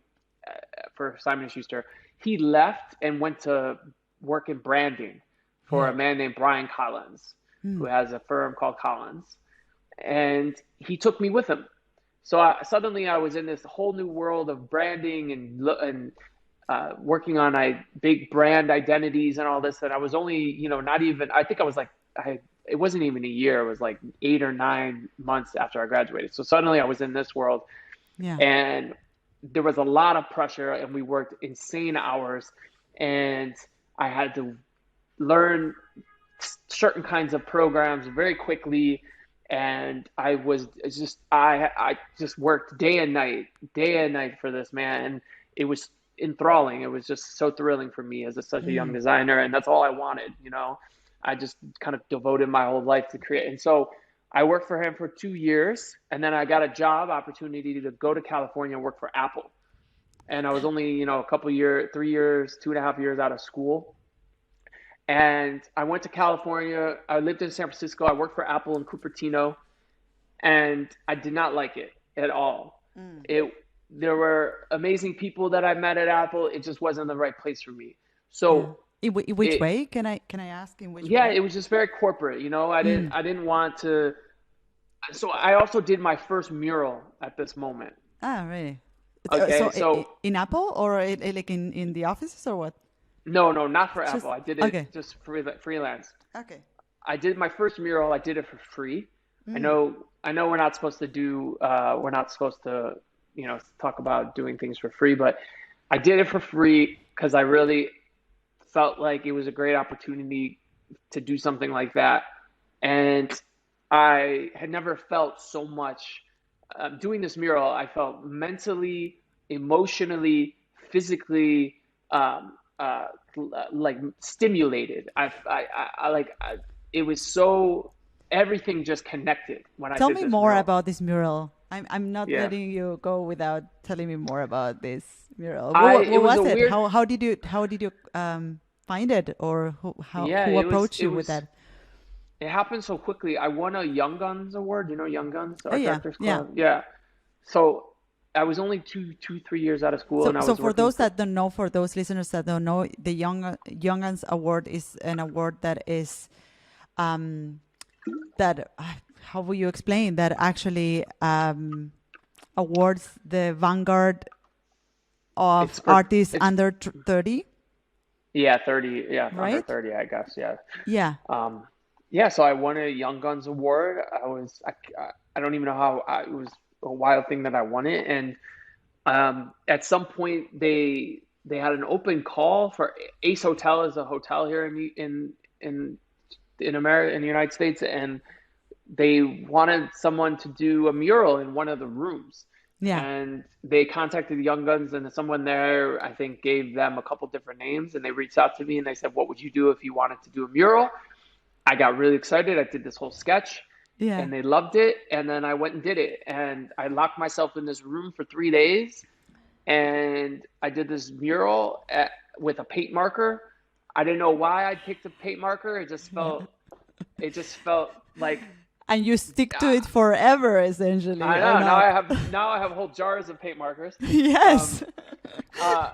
Speaker 2: for Simon and Schuster, he left and went to work in branding for
Speaker 1: yeah.
Speaker 2: a man named Brian Collins, who
Speaker 1: Mm,
Speaker 2: has a firm called Collins. And he took me with him. So suddenly I was in this whole new world of branding and working on big brand identities and all this. And I was only, not even, I think I was like, it wasn't even a year. It was like 8 or 9 months after I graduated. So suddenly I was in this world
Speaker 1: yeah.
Speaker 2: and there was a lot of pressure and we worked insane hours and I had to learn certain kinds of programs very quickly and I just worked day and night for this man and it was enthralling. It was just so thrilling for me as such a young
Speaker 1: Mm,
Speaker 2: designer and that's all I wanted. I just kind of devoted my whole life to create and so I worked for him for 2 years and then I got a job opportunity to go to California and work for Apple and I was only a couple years 3 years 2.5 years out of school and I went to California. I lived in San Francisco. I worked for Apple in Cupertino, and I did not like it at all.
Speaker 1: mm.
Speaker 2: It There were amazing people that I met at Apple. It just wasn't the right place for me.
Speaker 1: Yeah.
Speaker 2: So
Speaker 1: In which
Speaker 2: it
Speaker 1: way? Can I ask in which
Speaker 2: yeah,
Speaker 1: way?
Speaker 2: it was just very corporate.
Speaker 1: Mm.
Speaker 2: I didn't want to. So I also did my first mural at this moment.
Speaker 1: Ah, really? So
Speaker 2: Okay, so
Speaker 1: in Apple or like in the offices or what?
Speaker 2: no, not for Apple.
Speaker 1: Just
Speaker 2: I did it
Speaker 1: okay.
Speaker 2: just freelance.
Speaker 1: Okay.
Speaker 2: I did my first mural. I did it for free.
Speaker 1: Mm.
Speaker 2: I know we're not supposed to we're not supposed to, talk about doing things for free, but I did it for free because I really felt like it was a great opportunity to do something like that. And I had never felt so much doing this mural. I felt mentally, emotionally, physically, like stimulated. It was so. everything just connected when I
Speaker 1: Tell
Speaker 2: did
Speaker 1: me
Speaker 2: this
Speaker 1: more
Speaker 2: mural.
Speaker 1: about this mural. I'm not
Speaker 2: Yeah.
Speaker 1: letting you go without telling me more about this mural.
Speaker 2: It
Speaker 1: What
Speaker 2: was a
Speaker 1: was it?
Speaker 2: weird,
Speaker 1: How did you find it, or
Speaker 2: yeah,
Speaker 1: who approached you with that?
Speaker 2: it happened so quickly. I won a Young Guns award, you know, Young Guns,
Speaker 1: Oh
Speaker 2: Art
Speaker 1: yeah,
Speaker 2: Directors
Speaker 1: yeah.
Speaker 2: Club. Yeah. So I was only 3 years out of school, and I
Speaker 1: So
Speaker 2: was
Speaker 1: for
Speaker 2: working
Speaker 1: those
Speaker 2: for,
Speaker 1: that don't know, for those listeners that don't know, the Youngans Award is an award that is um, that how will you explain that actually awards the vanguard of
Speaker 2: it's for,
Speaker 1: artists
Speaker 2: it's,
Speaker 1: under 30,
Speaker 2: yeah, 30, yeah, under
Speaker 1: right?
Speaker 2: 30, I guess. Yeah.
Speaker 1: Yeah.
Speaker 2: Um, yeah, so I won a Young Guns award. I don't even know how it was a wild thing that I won it. And at some point they had an open call for Ace Hotel is a hotel here in America, in the United States, and they wanted someone to do a mural in one of the rooms.
Speaker 1: Yeah.
Speaker 2: And they contacted the Young Guns, and someone there, I think, gave them a couple different names. And they reached out to me and they said, "What would you do if you wanted to do a mural?" I got really excited. I did this whole sketch
Speaker 1: Yeah.
Speaker 2: and they loved it. And then I went and did it. And I locked myself in this room for 3 days and I did this mural with a paint marker. I didn't know why I picked a paint marker. It just felt like,
Speaker 1: And you stick to
Speaker 2: ah,
Speaker 1: it forever, essentially,
Speaker 2: I
Speaker 1: or
Speaker 2: know.
Speaker 1: not?
Speaker 2: Now I have whole jars of paint markers.
Speaker 1: Yes.
Speaker 2: Um, uh,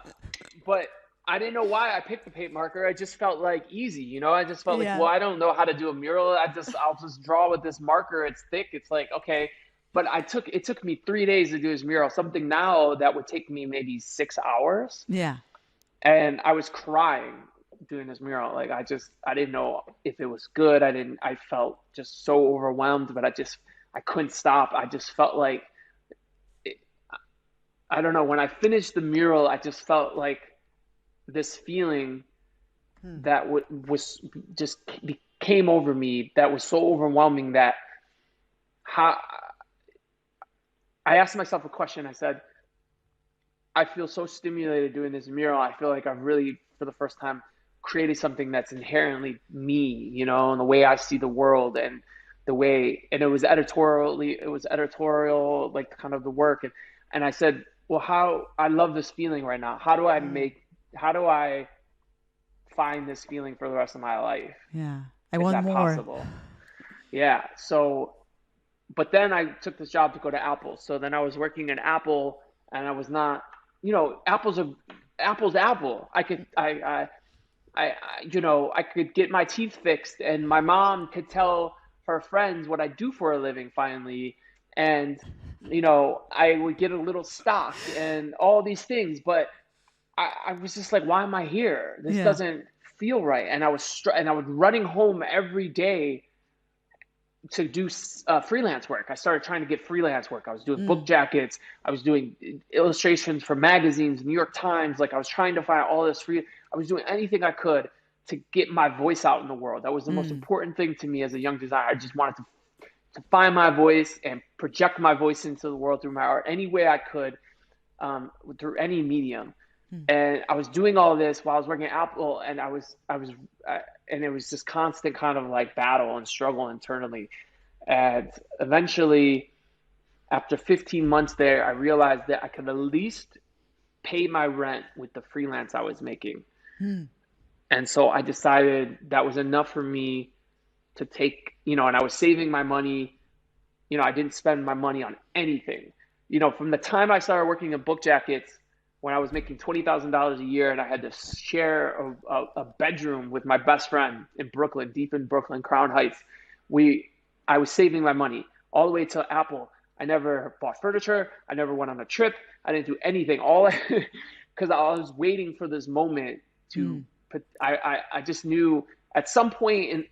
Speaker 2: but I didn't know why I picked the paint marker. I just felt like easy, you know. I just felt like,
Speaker 1: Yeah.
Speaker 2: well, I don't know how to do a mural. I'll just draw with this marker. It's thick. It's like, okay. But it took me 3 days to do this mural. Something now that would take me maybe 6 hours.
Speaker 1: Yeah.
Speaker 2: And I was crying doing this mural. Like I didn't know if it was good. I felt just so overwhelmed, but I couldn't stop. I just felt like, I don't know. When I finished the mural, I just felt like this feeling
Speaker 1: Hmm.
Speaker 2: that was just came over me that was so overwhelming that how I asked myself a question. I said, I feel so stimulated doing this mural. I feel like I've really, for the first time, created something that's inherently me, you know, and the way I see the world and and it was editorial, like kind of the work. And I said, well, I love this feeling right now.
Speaker 1: Hmm.
Speaker 2: How do I find this feeling for the rest of my life?
Speaker 1: Yeah. I
Speaker 2: Is
Speaker 1: want
Speaker 2: that
Speaker 1: more.
Speaker 2: possible? Yeah. So, but then I took this job to go to Apple. So then I was working in Apple, and I was not, you know, Apple's Apple. I could get my teeth fixed, and my mom could tell her friends what I do for a living finally, and I would get a little stock and all these things, but I was just like, why am I here? This
Speaker 1: Yeah.
Speaker 2: doesn't feel right. And I was running home every day to do freelance work. I started trying to get freelance work. I was doing book
Speaker 1: Mm.
Speaker 2: jackets. I was doing illustrations for magazines, New York Times. Like I was trying to find all this free. I was doing anything I could to get my voice out in the world. That was the most
Speaker 1: Mm.
Speaker 2: important thing to me as a young designer. I just wanted to find my voice and project my voice into the world through my art any way I could, through any medium.
Speaker 1: Mm.
Speaker 2: And I was doing all this while I was working at Apple, and and it was just constant kind of like battle and struggle internally. And eventually, after 15 months there, I realized that I could at least pay my rent with the freelance I was making.
Speaker 1: Mm.
Speaker 2: And so I decided that was enough for me to take, and I was saving my money. I didn't spend my money on anything. From the time I started working in book jackets, when I was making $20,000 a year and I had to share a bedroom with my best friend in Brooklyn, deep in Brooklyn, Crown Heights, we I was saving my money all the way to Apple. I never bought furniture. I never went on a trip. I didn't do anything. All because I was waiting for this moment to
Speaker 1: Mm.
Speaker 2: put. I just knew at some point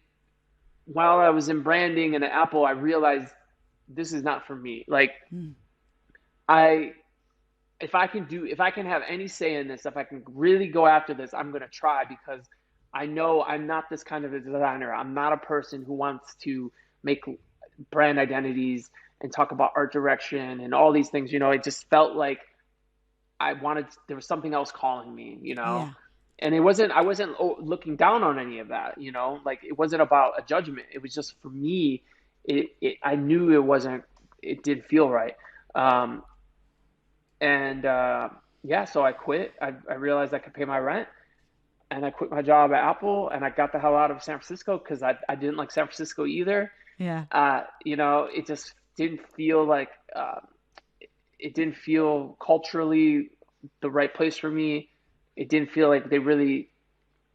Speaker 2: while I was in branding and at Apple, I realized this is not for me. Like
Speaker 1: Mm.
Speaker 2: I if I can have any say in this, if I can really go after this, I'm going to try because I know I'm not this kind of a designer. I'm not a person who wants to make brand identities and talk about art direction and all these things. It just felt like there was something else calling me.
Speaker 1: Yeah.
Speaker 2: and I wasn't looking down on any of that, you know, like it wasn't about a judgment. It was just for me, I knew it didn't feel right. Um, and yeah, so I quit. I realized I could pay my rent, and I quit my job at Apple, and I got the hell out of San Francisco because I didn't like San Francisco either.
Speaker 1: Yeah.
Speaker 2: You know, it just didn't feel like it didn't feel culturally the right place for me. It didn't feel like they really,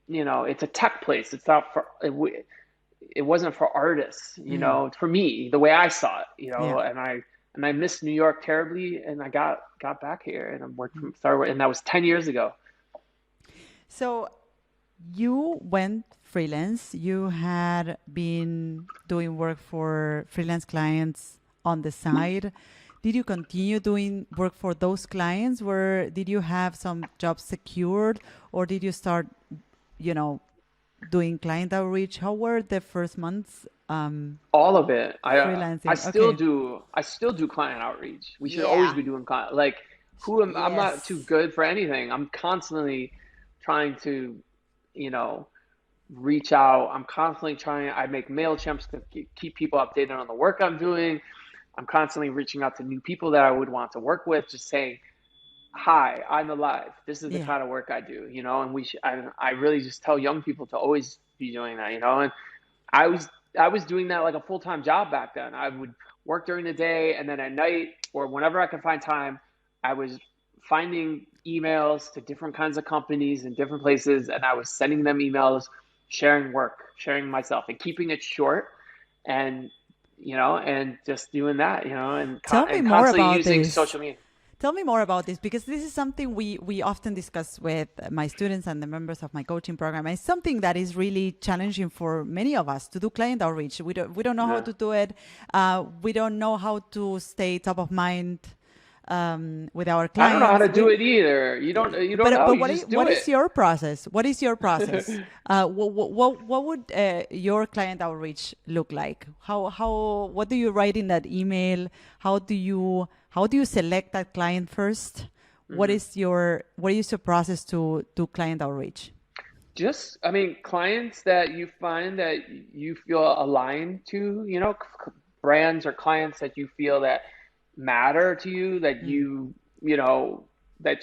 Speaker 2: you know, it's a tech place. It's not for it wasn't for artists, you
Speaker 1: Mm.
Speaker 2: know, for me, the way I saw it, you
Speaker 1: Yeah.
Speaker 2: know, and I missed New York terribly, and I got back here, and I'm working
Speaker 1: Mm.
Speaker 2: from Star Wars, and that was 10 years ago.
Speaker 1: So you went freelance. You had been doing work for freelance clients on the side. Did you continue doing work for those clients? Where did you have some jobs secured, or did you start, you know, doing client outreach? How were the first months
Speaker 2: All of it.
Speaker 1: freelancing? Okay.
Speaker 2: I still do client outreach. We should always
Speaker 1: Yeah.
Speaker 2: be doing client, like I'm not too
Speaker 1: Yes.
Speaker 2: good for anything. I'm constantly trying to, you know, reach out. I'm constantly trying. I make MailChimps to keep people updated on the work I'm doing. I'm constantly reaching out to new people that I would want to work with, just saying, "Hi, I'm alive. This is the
Speaker 1: Yeah.
Speaker 2: kind of work I do," you know. And I really just tell young people to always be doing that, you know. And I was I was doing that like a full-time job back then. I would work during the day, and then at night or whenever I could find time, I was finding emails to different kinds of companies in different places, and I was sending them emails, sharing work, sharing myself, and keeping it short, and you know, and just doing that, you know,
Speaker 1: Tell me
Speaker 2: and
Speaker 1: more
Speaker 2: constantly
Speaker 1: about
Speaker 2: using
Speaker 1: this.
Speaker 2: social media.
Speaker 1: Tell me more about this because this is something we often discuss with my students and the members of my coaching program. It's something that is really challenging for many of us to do client outreach. We don't know how
Speaker 2: Yeah.
Speaker 1: to do it. We don't know how to stay top of mind with our
Speaker 2: I don't know how
Speaker 1: clients.
Speaker 2: to do it either. You don't know.
Speaker 1: But
Speaker 2: You just do
Speaker 1: what is
Speaker 2: it.
Speaker 1: your process? What is your process? What would your client outreach look like? What do you write in that email? How do you select that client first?
Speaker 2: Mhm.
Speaker 1: What is your process to do client outreach?
Speaker 2: Just, I mean, clients that you find that you feel aligned to, you know, brands or clients that you feel that matter to you, that
Speaker 1: Mm.
Speaker 2: you know,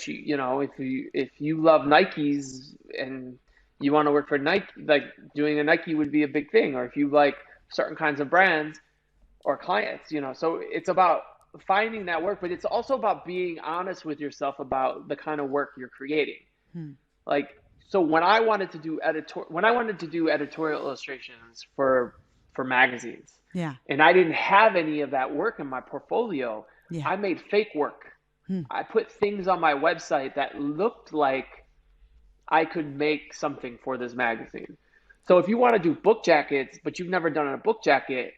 Speaker 2: you know, if you love Nikes and you want to work for Nike, like doing a Nike would be a big thing, or if you like certain kinds of brands or clients, you know, so it's about finding that work, but it's also about being honest with yourself about the kind of work you're creating.
Speaker 1: Mm.
Speaker 2: Like, so when I wanted to do editorial illustrations for magazines,
Speaker 1: Yeah.
Speaker 2: and I didn't have any of that work in my portfolio,
Speaker 1: Yeah.
Speaker 2: I made fake work.
Speaker 1: Mm.
Speaker 2: I put things on my website that looked like I could make something for this magazine. So if you want to do book jackets, but you've never done a book jacket,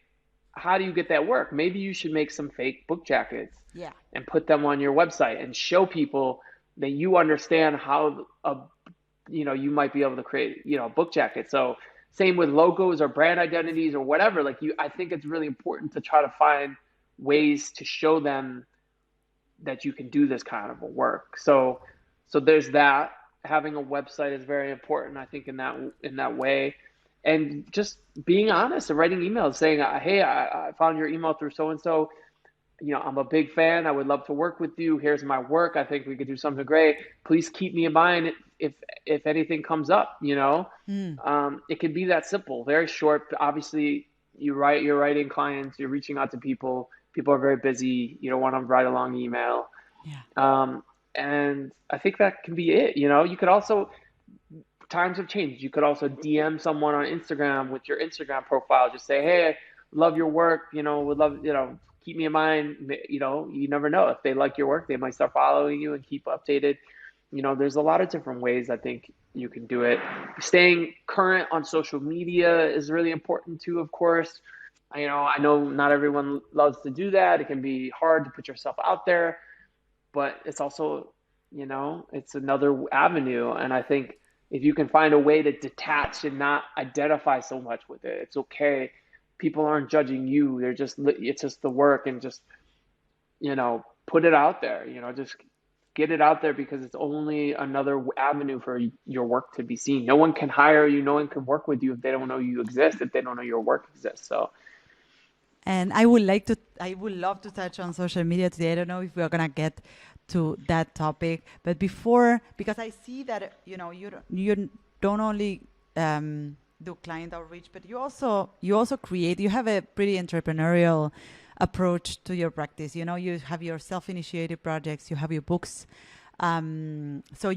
Speaker 2: how do you get that work? Maybe you should make some fake book jackets
Speaker 1: Yeah.
Speaker 2: and put them on your website and show people that you understand how you know, you might be able to create, you know, a book jacket. So same with logos or brand identities or whatever. Like I think it's really important to try to find ways to show them that you can do this kind of a work. So there's that. Having a website is very important, I think, in that way, and just being honest and writing emails saying, "Hey, I found your email through so and so. You know, I'm a big fan. I would love to work with you. Here's my work. I think we could do something great. Please keep me in mind if if anything comes up." You know,
Speaker 1: Mm.
Speaker 2: it can be that simple, very short. Obviously, you're writing clients, you're reaching out to people. People are very busy. You don't want to write a long email.
Speaker 1: Yeah.
Speaker 2: Um, and I think that can be it. You know, you could also, times have changed. You could also DM someone on Instagram with your Instagram profile. Just say, "Hey, love your work. You know, would love, you know, keep me in mind." You know, you never know. If they like your work, they might start following you and keep updated. You know, there's a lot of different ways I think you can do it. Staying current on social media is really important too, of course. I know not everyone loves to do that. It can be hard to put yourself out there, but it's also, you know, it's another avenue. And I think if you can find a way to detach and not identify so much with it, it's okay. People aren't judging you. It's just the work, and just, you know, put it out there, you know, just get it out there because it's only another avenue for your work to be seen. No one can hire you, no one can work with you if they don't know you exist, if they don't know your work exists. So
Speaker 1: And I would love to touch on social media today. I don't know if we're gonna get to that topic, but before, because I see that you don't only do client outreach, but you also create. You have a pretty entrepreneurial approach to your practice. You have your self-initiated projects, you have your books, so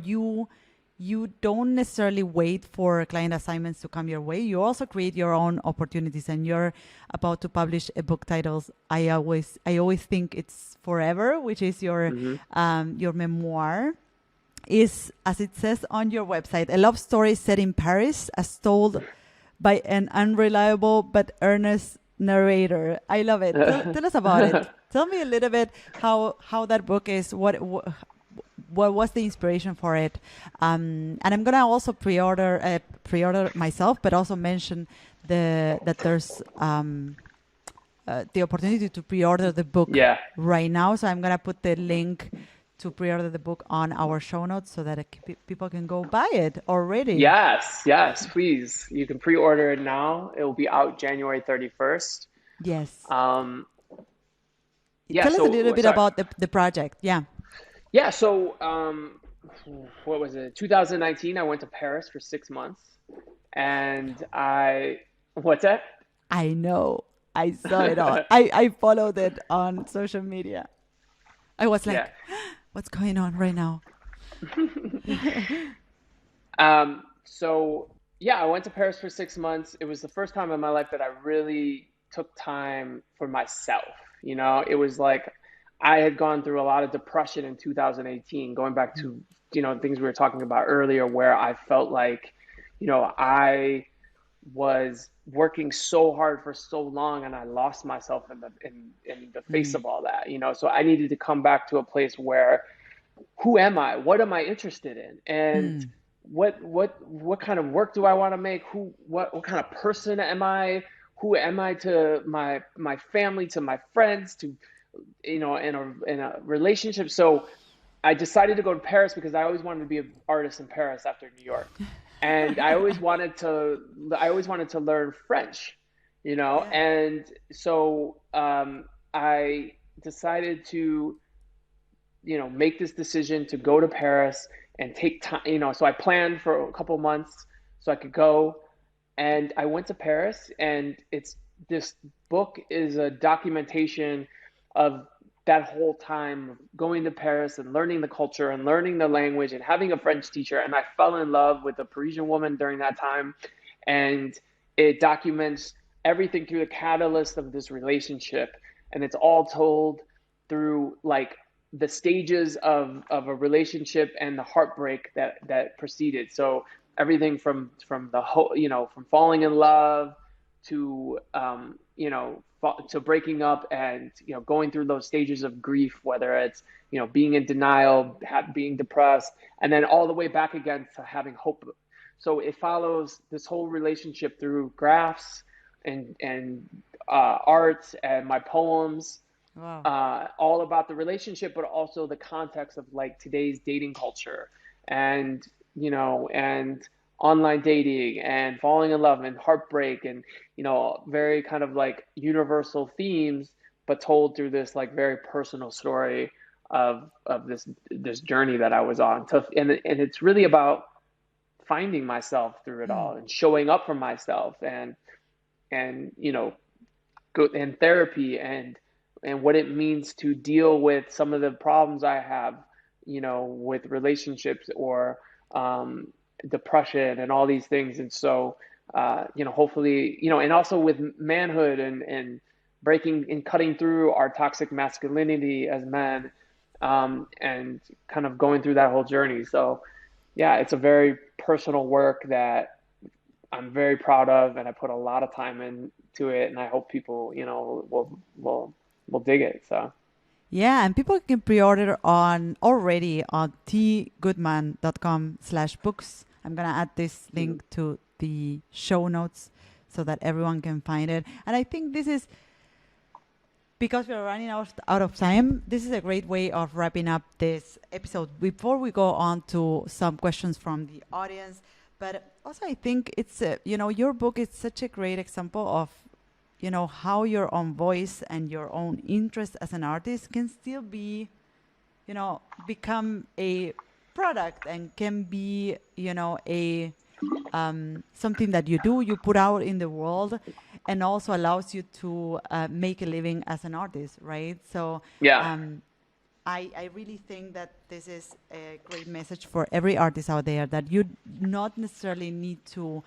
Speaker 1: you don't necessarily wait for client assignments to come your way. You also create your own opportunities, and you're about to publish a book titled I always think it's forever, which is your memoir. Is, as it says on your website, a love story set in Paris as told by an unreliable but earnest narrator. I love it. Tell us about it. Tell me a little bit how that book is. What was the inspiration for it? And I'm gonna also pre-order myself, but also mention that there's the opportunity to pre-order the book
Speaker 2: yeah.
Speaker 1: right now. So I'm gonna put the link to pre-order the book on our show notes so that people can go buy it already.
Speaker 2: Yes, please. You can pre-order it now. It will be out January 31st.
Speaker 1: Yes.
Speaker 2: Um, yeah,
Speaker 1: Tell us a little
Speaker 2: so
Speaker 1: bit
Speaker 2: sorry.
Speaker 1: about the project. Yeah.
Speaker 2: Yeah, so what was it? 2019, I went to Paris for 6 months, and what's that?
Speaker 1: I know. I saw it all. I followed it on social media. I was
Speaker 2: Yeah.
Speaker 1: like, what's going on right now?
Speaker 2: So yeah, I went to Paris for 6 months. It was the first time in my life that I really took time for myself. It was like I had gone through a lot of depression in 2018, going back to, things we were talking about earlier, where I felt like, I was working so hard for so long and I lost myself in the face
Speaker 1: Mm,
Speaker 2: of all that. So I needed to come back to a place where who am I? What am I interested in? And
Speaker 1: mm,
Speaker 2: what kind of work do I want to make? What kind of person am I? Who am I to my family, to my friends, to in a relationship? So I decided to go to Paris because I always wanted to be an artist in Paris after New York. And I always wanted to learn French,
Speaker 1: yeah.
Speaker 2: and so I decided to make this decision to go to Paris and take time, so I planned for a couple months so I could go. And I went to Paris, and this book is a documentation of that whole time of going to Paris and learning the culture and learning the language and having a French teacher. And I fell in love with a Parisian woman during that time. And it documents everything through the catalyst of this relationship. And it's all told through like the stages of a relationship and the heartbreak that preceded. So everything from the whole, from falling in love to to breaking up and going through those stages of grief, whether it's being in denial, being depressed, and then all the way back again to having hope. So it follows this whole relationship through graphs and art and my poems,
Speaker 1: Wow.
Speaker 2: all about the relationship, but also the context of like today's dating culture and, and online dating and falling in love and heartbreak and, very kind of like universal themes, but told through this like very personal story of this journey that I was on. And it's really about finding myself through it
Speaker 1: Mm,
Speaker 2: all and showing up for myself and go in therapy and what it means to deal with some of the problems I have, with relationships or depression and all these things. And so, hopefully, and also with manhood and breaking and cutting through our toxic masculinity as men, and kind of going through that whole journey. So, yeah, it's a very personal work that I'm very proud of, and I put a lot of time into it, and I hope people, will dig it. So
Speaker 1: yeah, and people can pre-order already on tgoodman.com/books. I'm gonna add this
Speaker 2: mhm.
Speaker 1: link to the show notes so that everyone can find it. And I think this is because we're running out of time, this is a great way of wrapping up this episode. Before we go on to some questions from the audience, but also I think it's, your book is such a great example of, how your own voice and your own interest as an artist can still be, become a product and can be, a something that you put out in the world, and also allows you to make a living as an artist, right? So
Speaker 2: Yeah.
Speaker 1: um, I really think that this is a great message for every artist out there, that you not necessarily need to,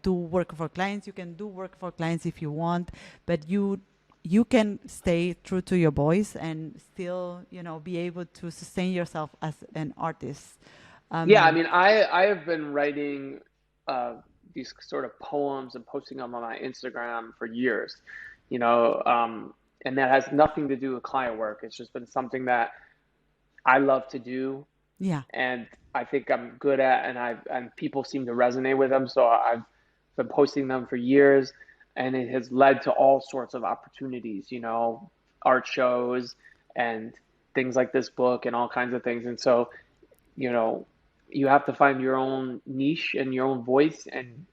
Speaker 1: do work for clients. You can do work for clients if you want, but you can stay true to your voice and still, be able to sustain yourself as an artist.
Speaker 2: Yeah, I
Speaker 1: Um,
Speaker 2: mean, I have been writing uh, these sort of poems and posting them on my Instagram for years, you know, and that has nothing to do with client work. It's just been something that I love to do,
Speaker 1: yeah.
Speaker 2: and I think I'm good at, and people seem to resonate with them. So I've been posting them for years, and it has led to all sorts of opportunities, art shows and things like this book and all kinds of things. And so, you know, you have to find your own niche and your own voice, and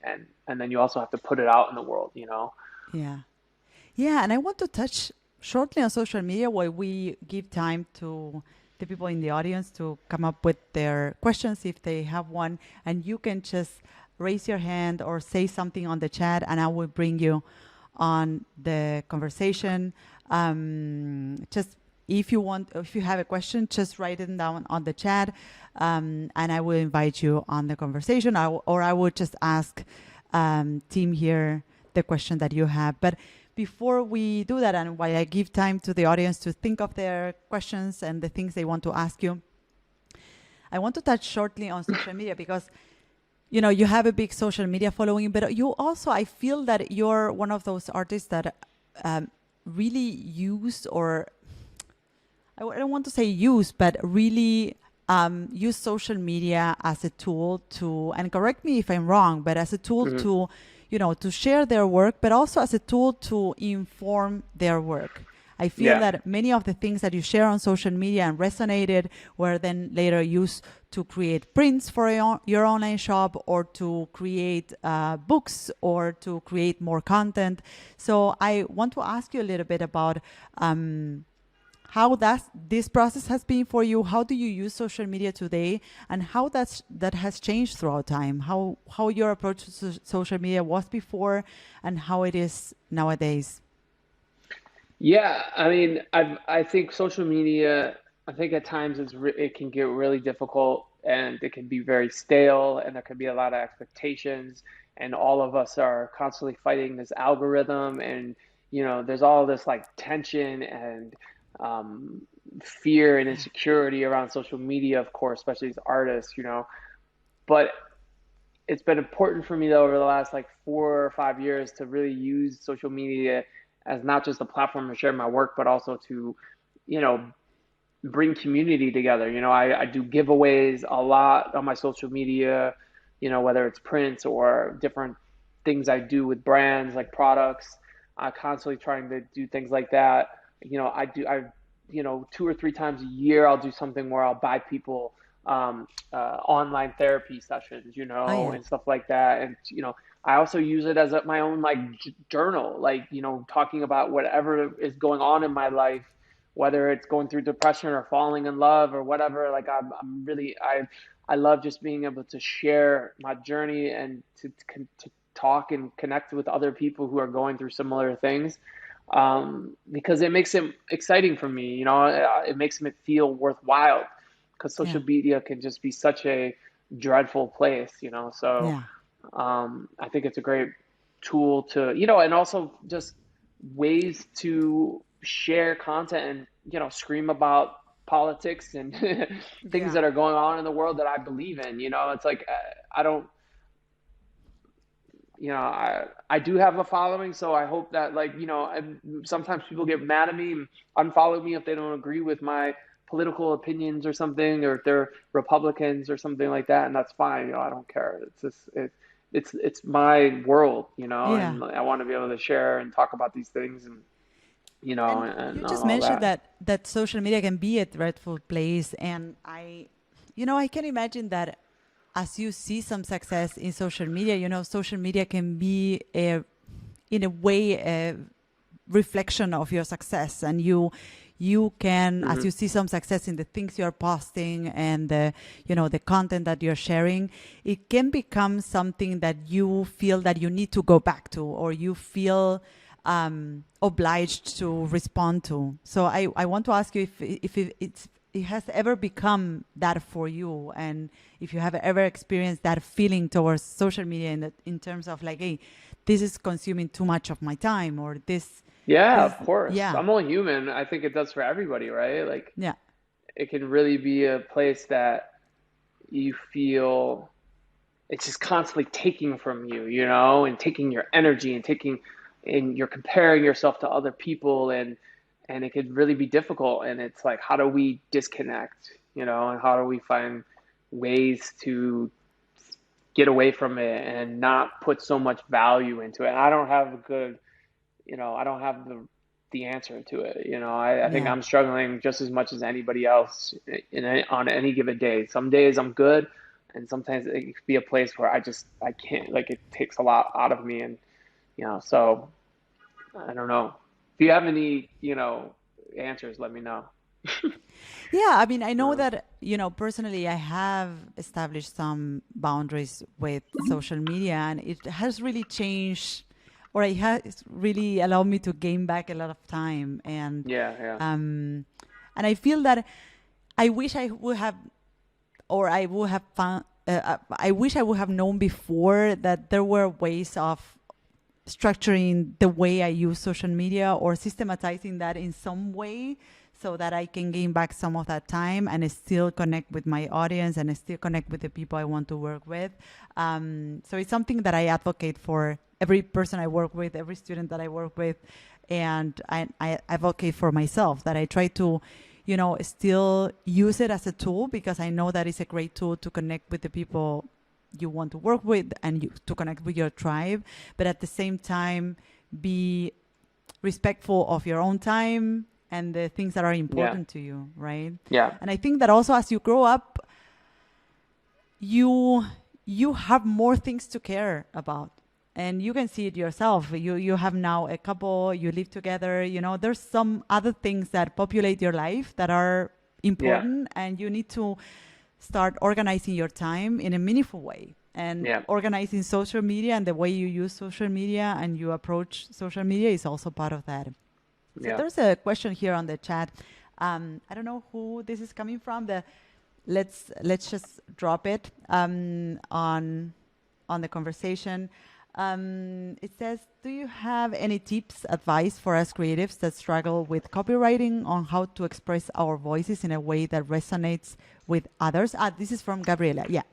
Speaker 2: then you also have to put it out in the world.
Speaker 1: Yeah. Yeah, and I want to touch shortly on social media while we give time to the people in the audience to come up with their questions if they have one. And you can just raise your hand or say something on the chat, and I will bring you on the conversation. Just if you have a question, just write it down on the chat, and I will invite you on the conversation, or I will just ask team here the question that you have. But before we do that, and while I give time to the audience to think of their questions and the things they want to ask you, I want to touch shortly on social media because you have a big social media following, but you also, I feel that you're one of those artists that really use, or I don't want to say use, but really use social media as a tool to, and correct me if I'm wrong, but as a tool
Speaker 2: Hmm.
Speaker 1: to, to share their work, but also as a tool to inform their work. I feel
Speaker 2: Yeah.
Speaker 1: that many of the things that you share on social media and resonated were then later used to create prints for your online shop, or to create books, or to create more content. So I want to ask you a little bit about how this process has been for you. How do you use social media today, and how that has changed throughout time? How your approach to social media was before, and how it is nowadays?
Speaker 2: Yeah, I mean, I think social media, I think at times it can get really difficult, and it can be very stale, and there can be a lot of expectations, and all of us are constantly fighting this algorithm, and there's all this like tension and um, fear and
Speaker 1: Yeah.
Speaker 2: insecurity around social media, of course, especially as artists. But it's been important for me though over the last like 4 or 5 years to really use social media as not just a platform to share my work, but also to, you know, bring community together. I do giveaways a lot on my social media, whether it's prints or different things I do with brands like products. I'm constantly trying to do things like that. I 2 or 3 times a year, I'll do something where I'll buy people online therapy sessions,
Speaker 1: Oh yeah.
Speaker 2: and stuff like that. And, I also use it as my own like journal, like, talking about whatever is going on in my life, whether it's going through depression or falling in love or whatever. Like I'm really, I love just being able to share my journey and to talk and connect with other people who are going through similar things, because it makes it exciting for me. It makes it feel worthwhile, because
Speaker 1: Yeah.
Speaker 2: social media can just be such a dreadful place. So
Speaker 1: Yeah.
Speaker 2: I think it's a great tool to, and also just ways to share content and, scream about politics and things
Speaker 1: Yeah.
Speaker 2: that are going on in the world that I believe in. It's like, I don't, I do have a following, so I hope that, like, sometimes people get mad at me and unfollow me if they don't agree with my political opinions or something, or if they're Republicans or something like that, and that's fine. I don't care. It's just it's my world,
Speaker 1: Yeah.
Speaker 2: and I want to be able to share and talk about these things. And
Speaker 1: And
Speaker 2: and
Speaker 1: you
Speaker 2: on
Speaker 1: just
Speaker 2: all
Speaker 1: mentioned
Speaker 2: that.
Speaker 1: that social media can be a dreadful place, and I can imagine that as you see some success in social media, social media can be in a way a reflection of your success, and you can, as
Speaker 2: Hmm.
Speaker 1: you see some success in the things you're posting and the content that you're sharing, it can become something that you feel that you need to go back to, or you feel obliged to respond to. So I want to ask you if it has ever become that for you, and if you have ever experienced that feeling towards social media in terms of like, hey, this is consuming too much of my time, or
Speaker 2: Yeah,
Speaker 1: this,
Speaker 2: of course.
Speaker 1: yeah,
Speaker 2: I'm only human. I think it does for everybody, right? Like
Speaker 1: yeah,
Speaker 2: it can really be a place that you feel it's just constantly taking from you, and taking your energy and you're comparing yourself to other people and it could really be difficult. And it's like, how do we disconnect, and how do we find ways to get away from it and not put so much value into it? And I don't have a good, I don't have the answer to it. I think
Speaker 1: yeah.
Speaker 2: I'm struggling just as much as anybody else on any given day. Some days I'm good, and sometimes it can be a place where I can't, like, it takes a lot out of me. And so I don't know. If you have any answers, let me know.
Speaker 1: Yeah, I mean, I know
Speaker 2: Um,
Speaker 1: that, personally, I have established some boundaries with social media, and it has really changed, or it has really allowed me to gain back a lot of time.
Speaker 2: yeah, yeah,
Speaker 1: And I feel that I wish I would have, or I would have found, I wish I would have known before that there were ways of structuring the way I use social media, or systematizing that in some way, so that I can gain back some of that time and still connect with my audience and still connect with the people I want to work with. So it's something that I advocate for every person I work with, every student that I work with. And I advocate for myself that I try to, still use it as a tool, because I know that it's a great tool to connect with the people you want to work with, and to connect with your tribe, but at the same time be respectful of your own time and the things that are
Speaker 2: yeah,
Speaker 1: important to you, right?
Speaker 2: yeah,
Speaker 1: And I think that also as you grow up, you you have more things to care about, and you can see it yourself. You have now a couple, you live together, there's some other things that populate your life that are
Speaker 2: yeah,
Speaker 1: important, and you need to start organizing your time in a meaningful way, and
Speaker 2: yeah,
Speaker 1: organizing social media and the way you use social media and you approach social media is also part of that. So
Speaker 2: yeah.
Speaker 1: there's a question here on the chat. I don't know who this is coming from. Let's just drop it on the conversation. It says, "Do you have any tips, advice for us creatives that struggle with copywriting, on how to express our voices in a way that resonates with others?" This is from Gabriela. Yeah.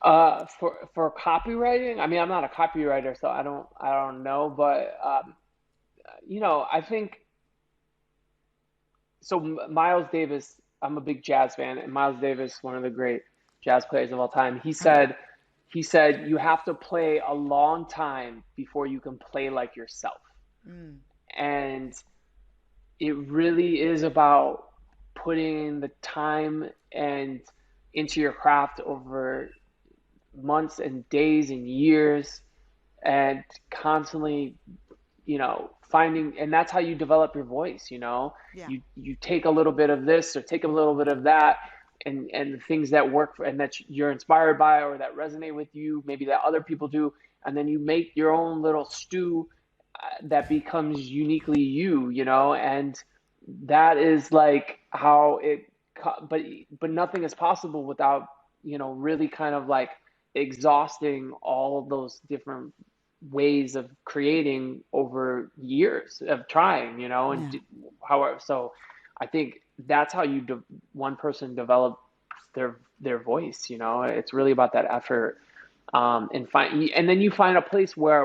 Speaker 2: For copywriting, I mean, I'm not a copywriter, so I don't know, but I think so. Miles Davis, I'm a big jazz fan, and Miles Davis, one of the great jazz players of all time, he
Speaker 1: Okay.
Speaker 2: said, he said, you have to play a long time before you can play like yourself.
Speaker 1: Mm.
Speaker 2: And it really is about putting the time and into your craft over months and days and years, and constantly finding, and that's how you develop your voice.
Speaker 1: Yeah.
Speaker 2: You take a little bit of this or take a little bit of that, and the things that work and that you're inspired by or that resonate with you, maybe that other people do, and then you make your own little stew that becomes uniquely you, and that is like how but nothing is possible without really kind of like exhausting all of those different ways of creating over years of trying, and
Speaker 1: Yeah.
Speaker 2: however. So I think that's how one person develops their voice. It's really about that effort, and then you find a place where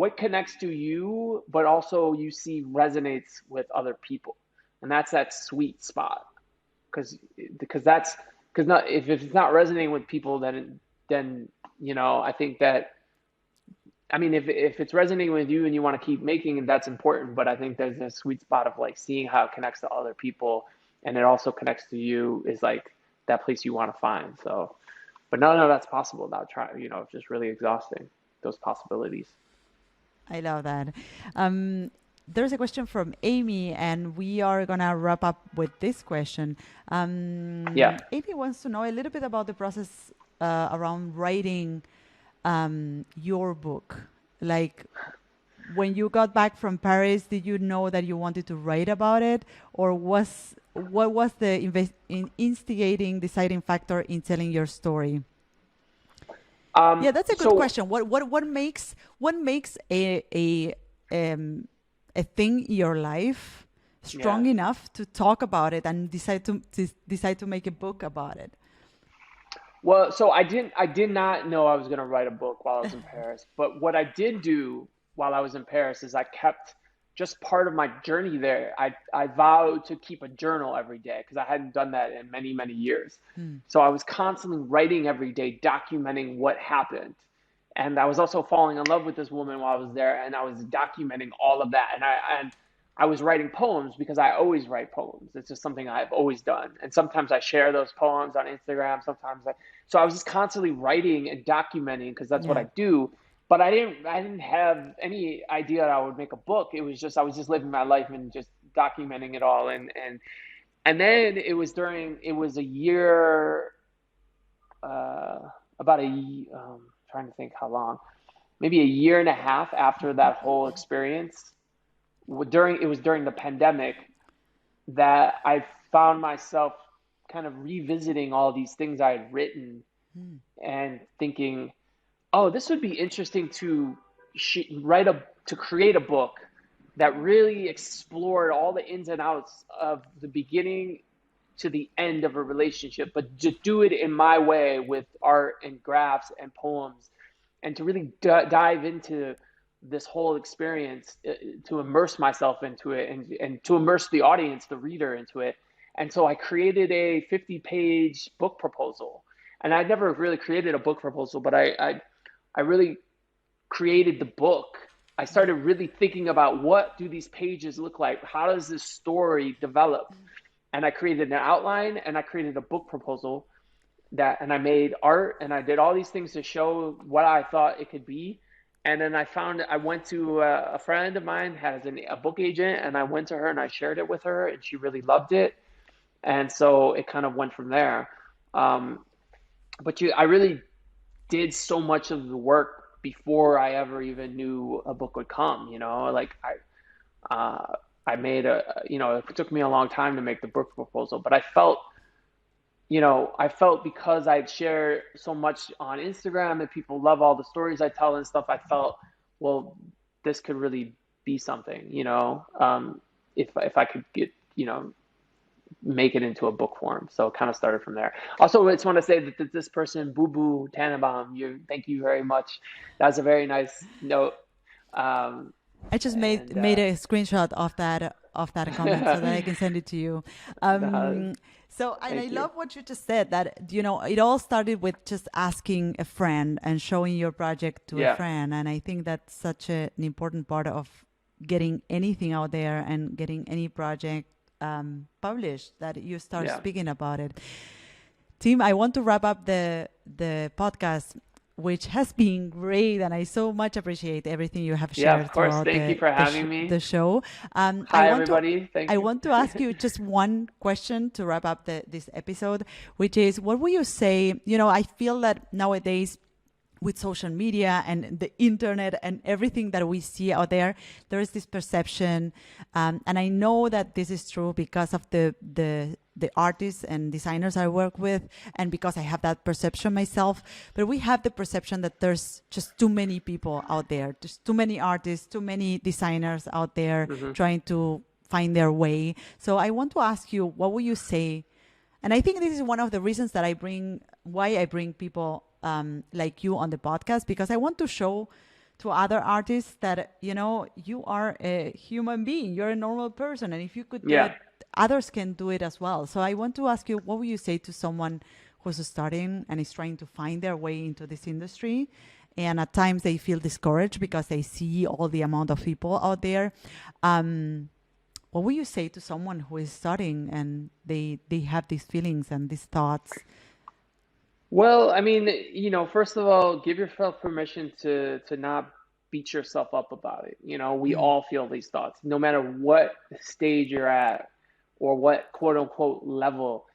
Speaker 2: what connects to you, but also you see resonates with other people, and that's that sweet spot. Because that's because not if it's not resonating with people, then I think that I mean, if it's resonating with you and you want to keep making it, that's important. But I think there's this sweet spot of like seeing how it connects to other people, and it also connects to you is like that place you want to find. So, but no, that's possible. Without trying, just really exhausting those possibilities.
Speaker 1: I love that. There's a question from Amy, and we are gonna wrap up with this question.
Speaker 2: Yeah.
Speaker 1: Amy wants to know a little bit about the process around writing your book. Like, when you got back from Paris, did you know that you wanted to write about it, or what was the instigating, deciding factor in telling your story? Yeah, that's a good
Speaker 2: So
Speaker 1: question. What makes a thing in your life strong
Speaker 2: yeah.
Speaker 1: enough to talk about it and decide to make a book about it?
Speaker 2: Well, so I did not know I was going to write a book while I was in Paris. But what I did do while I was in Paris is I kept just part of my journey there. I vowed to keep a journal every day because I hadn't done that in many, many years. So I was constantly writing every day, documenting what happened. And I was also falling in love with this woman while I was there, and I was documenting all of that. And I was writing poems because I always write poems. It's just something I've always done. And sometimes I share those poems on Instagram. So I was just constantly writing and documenting because that's what
Speaker 1: Yeah.
Speaker 2: I do. But I didn't have any idea that I would make a book. It was just I was just living my life and just documenting it all. And then it was a year, uh, about trying to think how long, maybe a year and a half after that whole experience. It was during the pandemic that I found myself kind of revisiting all these things I had written and thinking, oh, this would be interesting to to create a book that really explored all the ins and outs of the beginning to the end of a relationship, but to do it in my way with art and graphs and poems, and to really dive into this whole experience, to immerse myself into it, and to immerse the audience, the reader, into it. And so I created a 50-page book proposal. And I'd never really created a book proposal, but I really created the book. I started really thinking about what do these pages look like? How does this story develop? And I created an outline and I created a book proposal and I made art and I did all these things to show what I thought it could be. And then I went to a friend of mine has a book agent, and I went to her and I shared it with her, and she really loved it. And so it kind of went from there. Um, but I really did so much of the work before I ever even knew a book would come. Like I made it took me a long time to make the book proposal, but I felt because I'd share so much on Instagram and people love all the stories I tell and stuff, I felt, well, this could really be something, if I could make it into a book form. So it kind of started from there. Also, I just want to say that this person, Boo Boo Tannenbaum, thank you very much. That's a very nice note. Um,
Speaker 1: I just made
Speaker 2: and
Speaker 1: made a screenshot of that comment so that I can send it to you.
Speaker 2: uh,
Speaker 1: And I
Speaker 2: Thank you.
Speaker 1: love what you just said, that it all started with just asking a friend and showing your project to a
Speaker 2: Yeah,
Speaker 1: friend, and I think that's such an important part of getting anything out there and getting any project published, that you start
Speaker 2: yeah,
Speaker 1: speaking about it. Tim, I want to wrap up the podcast, which has been great, and I so much appreciate everything you have
Speaker 2: yeah. Of
Speaker 1: shared
Speaker 2: course.
Speaker 1: throughout
Speaker 2: Thank you for having
Speaker 1: the
Speaker 2: me.
Speaker 1: show. I
Speaker 2: Hi,
Speaker 1: want to
Speaker 2: everybody. Thank
Speaker 1: I
Speaker 2: you.
Speaker 1: want to ask you just one question to wrap up this episode, which is, what would you say? I feel that nowadays, with social media and the internet and everything that we see out there is this perception, and I know that this is true because of the artists and designers I work with, and because I have that perception myself. But we have the perception that there's just too many people out there, just too many artists, too many designers out there
Speaker 2: Hmm.
Speaker 1: trying to find their way. So I want to ask you, what would you say? And I think this is one of the reasons that why I bring people like you on the podcast, because I want to show to other artists that, you are a human being, you're a normal person. And if you could do
Speaker 2: Yeah.
Speaker 1: it, others can do it as well. So I want to ask you, what would you say to someone who's starting and is trying to find their way into this industry? and at times they feel discouraged because they see all the amount of people out there. What would you say to someone who is starting and they have these feelings and these thoughts?
Speaker 2: Well, I mean, first of all, give yourself permission to not beat yourself up about it. We
Speaker 1: Mm,
Speaker 2: all feel these thoughts, no matter what stage you're at or what quote unquote level.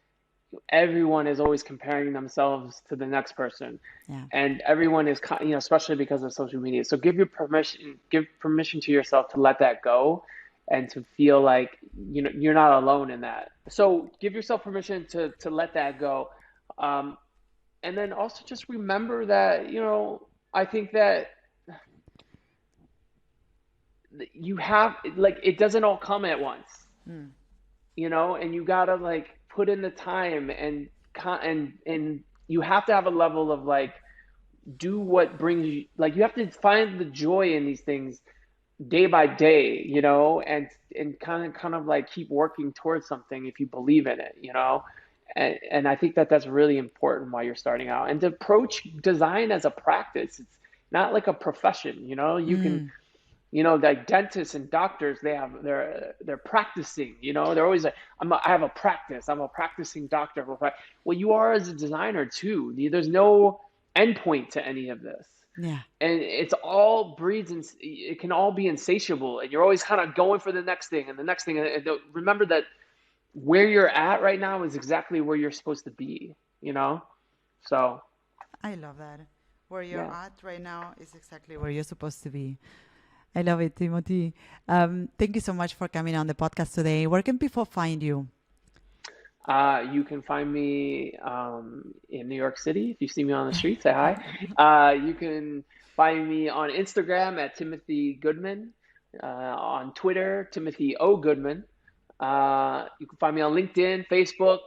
Speaker 2: Everyone is always comparing themselves to the next person,
Speaker 1: yeah.
Speaker 2: and everyone is, especially because of social media. So give permission to yourself to let that go, and to feel like you're not alone in that. So give yourself permission to let that go. Um, and then also just remember that, I think that you have, like, it doesn't all come at once,
Speaker 1: Mm,
Speaker 2: and you gotta like put in the time, and you have to have a level of like, do what brings you, like, you have to find the joy in these things day by day, and kind of like keep working towards something if you believe in it, and I think that that's really important while you're starting out, and to approach design as a practice. It's not like a profession. You can,
Speaker 1: mm,
Speaker 2: like dentists and doctors, they're practicing. They're always like, I have a practice. I'm a practicing doctor. Well, you are as a designer too. There's no endpoint to any of this,
Speaker 1: yeah.
Speaker 2: and it's all breeds, and it can all be insatiable, and you're always kind of going for the next thing and the next thing. And remember that where you're at right now is exactly where you're supposed to be. So
Speaker 1: I love that. Where you're
Speaker 2: yeah.
Speaker 1: at right now is exactly where you're supposed to be. I love it, Timothy. Thank you so much for coming on the podcast today. Where can people find you?
Speaker 2: You can find me in New York City. If you see me on the street, say hi. You can find me on Instagram at Timothy Goodman, on Twitter, Timothy O. Goodman. You can find me on LinkedIn, Facebook.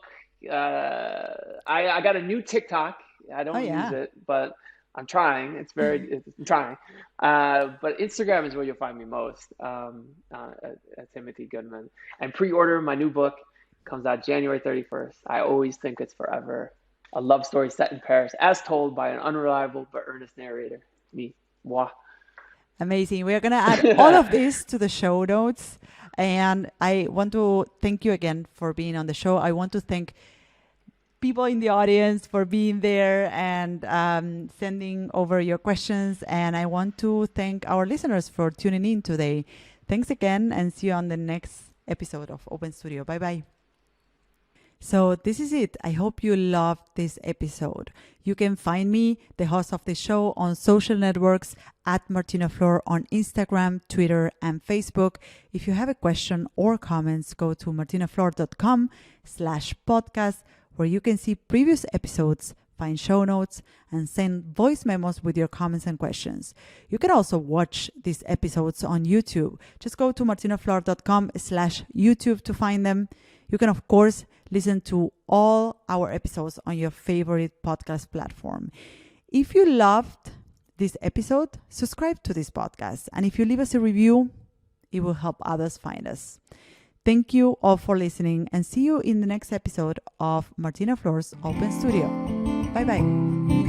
Speaker 2: I got a new TikTok. I
Speaker 1: Oh,
Speaker 2: don't use
Speaker 1: yeah.
Speaker 2: it, but I'm trying. I'm trying. But Instagram is where you'll find me most, at Timothy Goodman. And pre-order my new book. Comes out January 31st. I always think it's forever. A love story set in Paris, as told by an unreliable but earnest narrator. Me. Moi.
Speaker 1: Amazing. We're going to add all of this to the show notes. And I want to thank you again for being on the show. I want to thank people in the audience for being there and sending over your questions. And I want to thank our listeners for tuning in today. Thanks again, and see you on the next episode of Open Studio. Bye bye. So this is it. I hope you loved this episode. You can find me, the host of the show, on social networks at Martina Flor on Instagram, Twitter, and Facebook. If you have a question or comments, go to martinaflor.com/podcast, where you can see previous episodes, find show notes, and send voice memos with your comments and questions. You can also watch these episodes on YouTube. Just go to martinaflor.com/YouTube to find them. You can, of course, listen to all our episodes on your favorite podcast platform. If you loved this episode, subscribe to this podcast. And if you leave us a review, it will help others find us. Thank you all for listening, and see you in the next episode of Martina Flor's Open Studio. Bye bye.